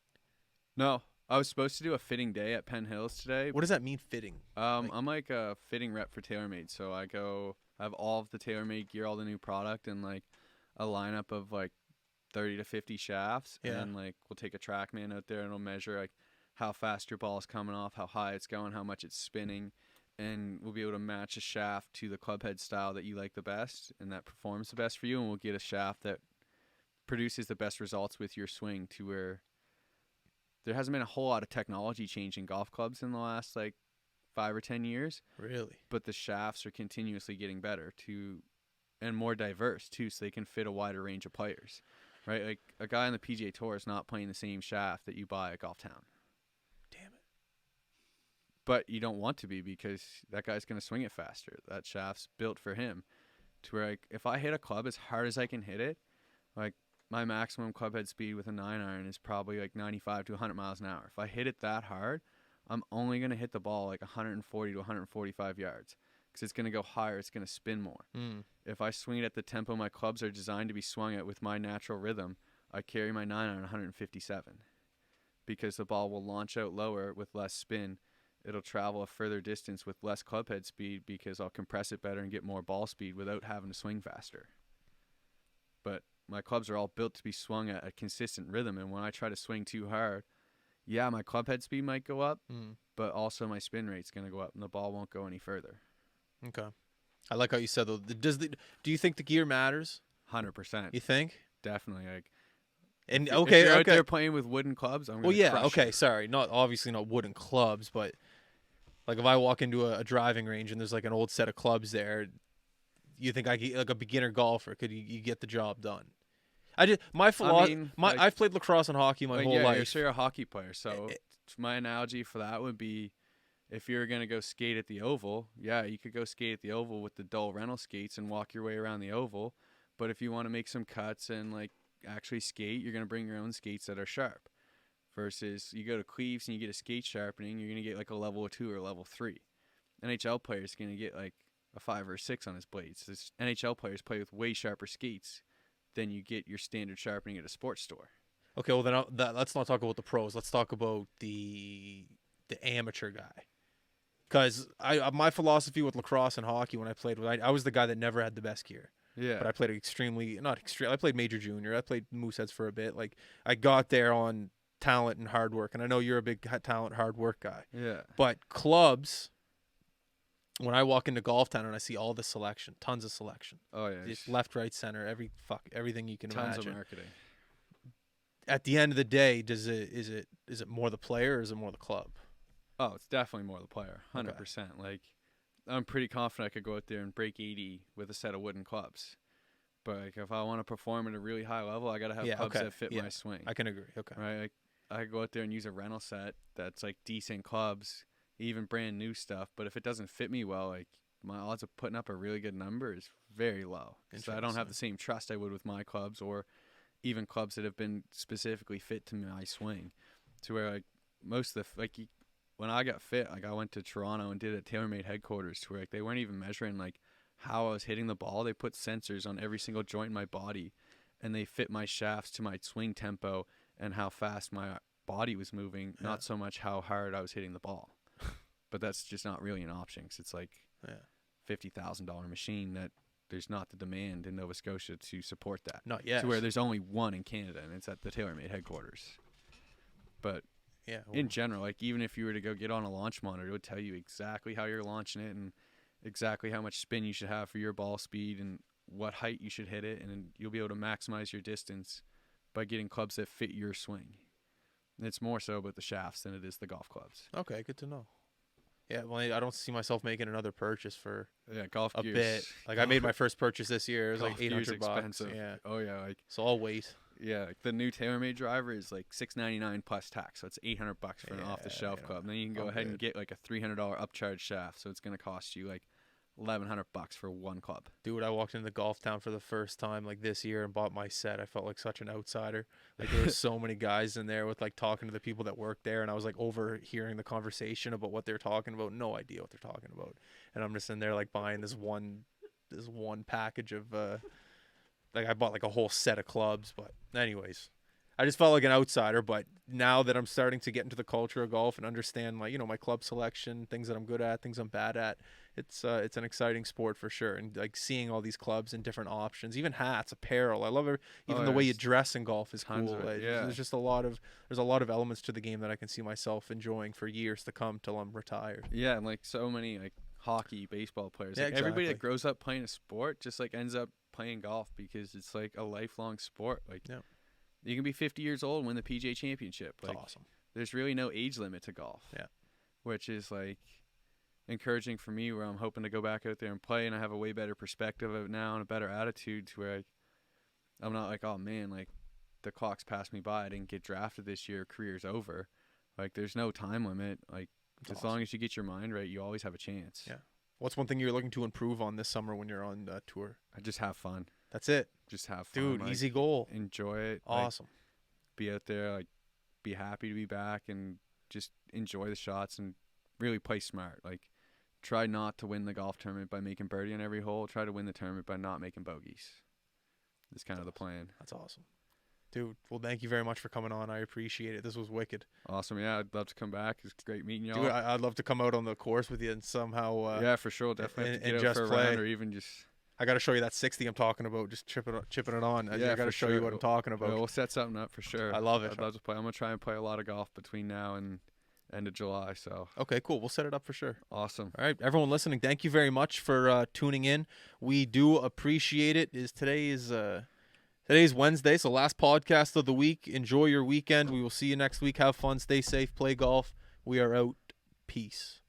No. I was supposed to do a fitting day at Penn Hills today. What does that mean, fitting? I'm like a fitting rep for TaylorMade, so I have all of the TaylorMade gear, all the new product, and like a lineup of like 30 to 50 shafts. Yeah. And like we'll take a TrackMan out there and it'll measure like how fast your ball is coming off, how high it's going, how much it's spinning, and we'll be able to match a shaft to the club head style that you like the best and that performs the best for you, and we'll get a shaft that produces the best results with your swing, to where there hasn't been a whole lot of technology change in golf clubs in the last like 5 or 10 years. Really? But the shafts are continuously getting better and more diverse too, so they can fit a wider range of players. right? Like a guy on the PGA Tour is not playing the same shaft that you buy at Golf Town. Damn it. But you don't want to be because that guy's going to swing it faster. That shaft's built for him. To where, like, if I hit a club as hard as I can hit it, like, my maximum club head speed with a 9-iron is probably like 95 to 100 miles an hour. If I hit it that hard, I'm only going to hit the ball like 140 to 145 yards because it's going to go higher. It's going to spin more. If I swing it at the tempo my clubs are designed to be swung at with my natural rhythm, I carry my 9-iron 157 because the ball will launch out lower with less spin. It'll travel a further distance with less club head speed because I'll compress it better and get more ball speed without having to swing faster. But my clubs are all built to be swung at a consistent rhythm, and when I try to swing too hard, yeah, my club head speed might go up, but also my spin rate's going to go up, and the ball won't go any further. Okay. I like how you said, though. Do you think the gear matters? 100%. You think? Definitely. Like, and if you're out there playing with wooden clubs, I'm going to crush you. Sorry. Obviously not wooden clubs, but like if I walk into a driving range and there's like an old set of clubs there, you think like a beginner golfer, could you get the job done? I've played lacrosse and hockey my whole life. So you're a hockey player. So my analogy for that would be, if you're going to go skate at the oval, yeah, you could go skate at the oval with the dull rental skates and walk your way around the oval. But if you want to make some cuts and like actually skate, you're going to bring your own skates that are sharp. Versus you go to Cleves and you get a skate sharpening, you're going to get like a level 2 or level 3. NHL players going to get like a 5 or a 6 on his blades. This NHL players play with way sharper skates than you get your standard sharpening at a sports store. Okay, well then let's not talk about the pros. Let's talk about the amateur guy. Because my philosophy with lacrosse and hockey when I played, I was the guy that never had the best gear. Yeah. But I played I played major junior. I played Mooseheads for a bit. Like I got there on talent and hard work, and I know you're a big talent, hard work guy. Yeah. But clubs, when I walk into Golf Town and I see all the selection, tons of selection. Oh yeah. Just left, right, center, everything you can imagine. Tons of marketing. At the end of the day, is it more the player or is it more the club? Oh, it's definitely more the player, 100%. Okay. Like, I'm pretty confident I could go out there and break 80 with a set of wooden clubs. But like, if I want to perform at a really high level, I gotta have clubs that fit my swing. I can agree. Okay. Right. Like, I could go out there and use a rental set that's like decent clubs, even brand new stuff. But if it doesn't fit me well, like my odds of putting up a really good number is very low. Because I don't have the same trust I would with my clubs or even clubs that have been specifically fit to my swing. To where like most of the when I got fit, like I went to Toronto and did a TaylorMade headquarters to where like they weren't even measuring like how I was hitting the ball. They put sensors on every single joint in my body, and they fit my shafts to my swing tempo and how fast my body was moving, not so much how hard I was hitting the ball. But that's just not really an option because it's like $50,000 machine that there's not the demand in Nova Scotia to support that. Not yet. To where there's only one in Canada, and it's at the TaylorMade headquarters. But in general, like even if you were to go get on a launch monitor, it would tell you exactly how you're launching it and exactly how much spin you should have for your ball speed and what height you should hit it, and you'll be able to maximize your distance by getting clubs that fit your swing. And it's more so about the shafts than it is the golf clubs. Okay, good to know. Yeah, well, I don't see myself making another purchase for golf a gears. bit. Like I made my first purchase this year. It was like $800. Expensive. Yeah. Oh yeah, like so I'll wait. Yeah, like the new TaylorMade driver is like $699 plus tax, so it's $800 for an off-the-shelf club. And then you can go ahead and get like a $300 upcharge shaft, so it's gonna cost you like $1,100 for one club. Dude, I walked into Golf Town for the first time like this year and bought my set. I felt like such an outsider. Like there were so many guys in there with like talking to the people that work there, and I was like overhearing the conversation about what they're talking about. No idea what they're talking about, and I'm just in there like buying this one package of like I bought like a whole set of clubs. But anyways, I just felt like an outsider. But now that I'm starting to get into the culture of golf and understand like my club selection, things that I'm good at, things I'm bad at, it's an exciting sport for sure. And like seeing all these clubs and different options, even hats, apparel. I love it. Even the way you dress in golf is cool. There's just a lot of elements to the game that I can see myself enjoying for years to come till I'm retired. Yeah, and like so many like hockey, baseball players. Yeah, like everybody that grows up playing a sport just like ends up playing golf because it's like a lifelong sport. Like you can be 50 years old and win the PGA Championship. Like, awesome. There's really no age limit to golf. Yeah. Which is like encouraging for me, where I'm hoping to go back out there and play, and I have a way better perspective of it now and a better attitude to where I'm not like, oh man, like the clock's passed me by. I didn't get drafted this year. Career's over. Like, there's no time limit. Like, That's as long as you get your mind right, you always have a chance. Yeah. What's one thing you're looking to improve on this summer when you're on tour? I just have fun. That's it. Just have fun. Dude, like, easy goal. Enjoy it. Awesome. Like, be out there, like, be happy to be back and just enjoy the shots and really play smart. Like, try not to win the golf tournament by making birdie on every hole. Try to win the tournament by not making bogeys. That's kind of the plan. That's awesome. Dude, well, thank you very much for coming on. I appreciate it. This was wicked. Awesome. Yeah, I'd love to come back. It's great meeting y'all. Dude, I'd love to come out on the course with you and somehow yeah, for sure. Definitely have to and get out just for a play. round or even just... I got to show you that 60 I'm talking about. Just chipping it on. Yeah, I got to show you what I'm talking about. We'll set something up for sure. I love it. I'd love to play. I'm going to try and play a lot of golf between now and end of July. So Okay, cool. We'll set it up for sure. Awesome. All right, everyone listening, thank you very much for tuning in. We do appreciate it. Today's Wednesday, so last podcast of the week. Enjoy your weekend. We will see you next week. Have fun. Stay safe. Play golf. We are out. Peace.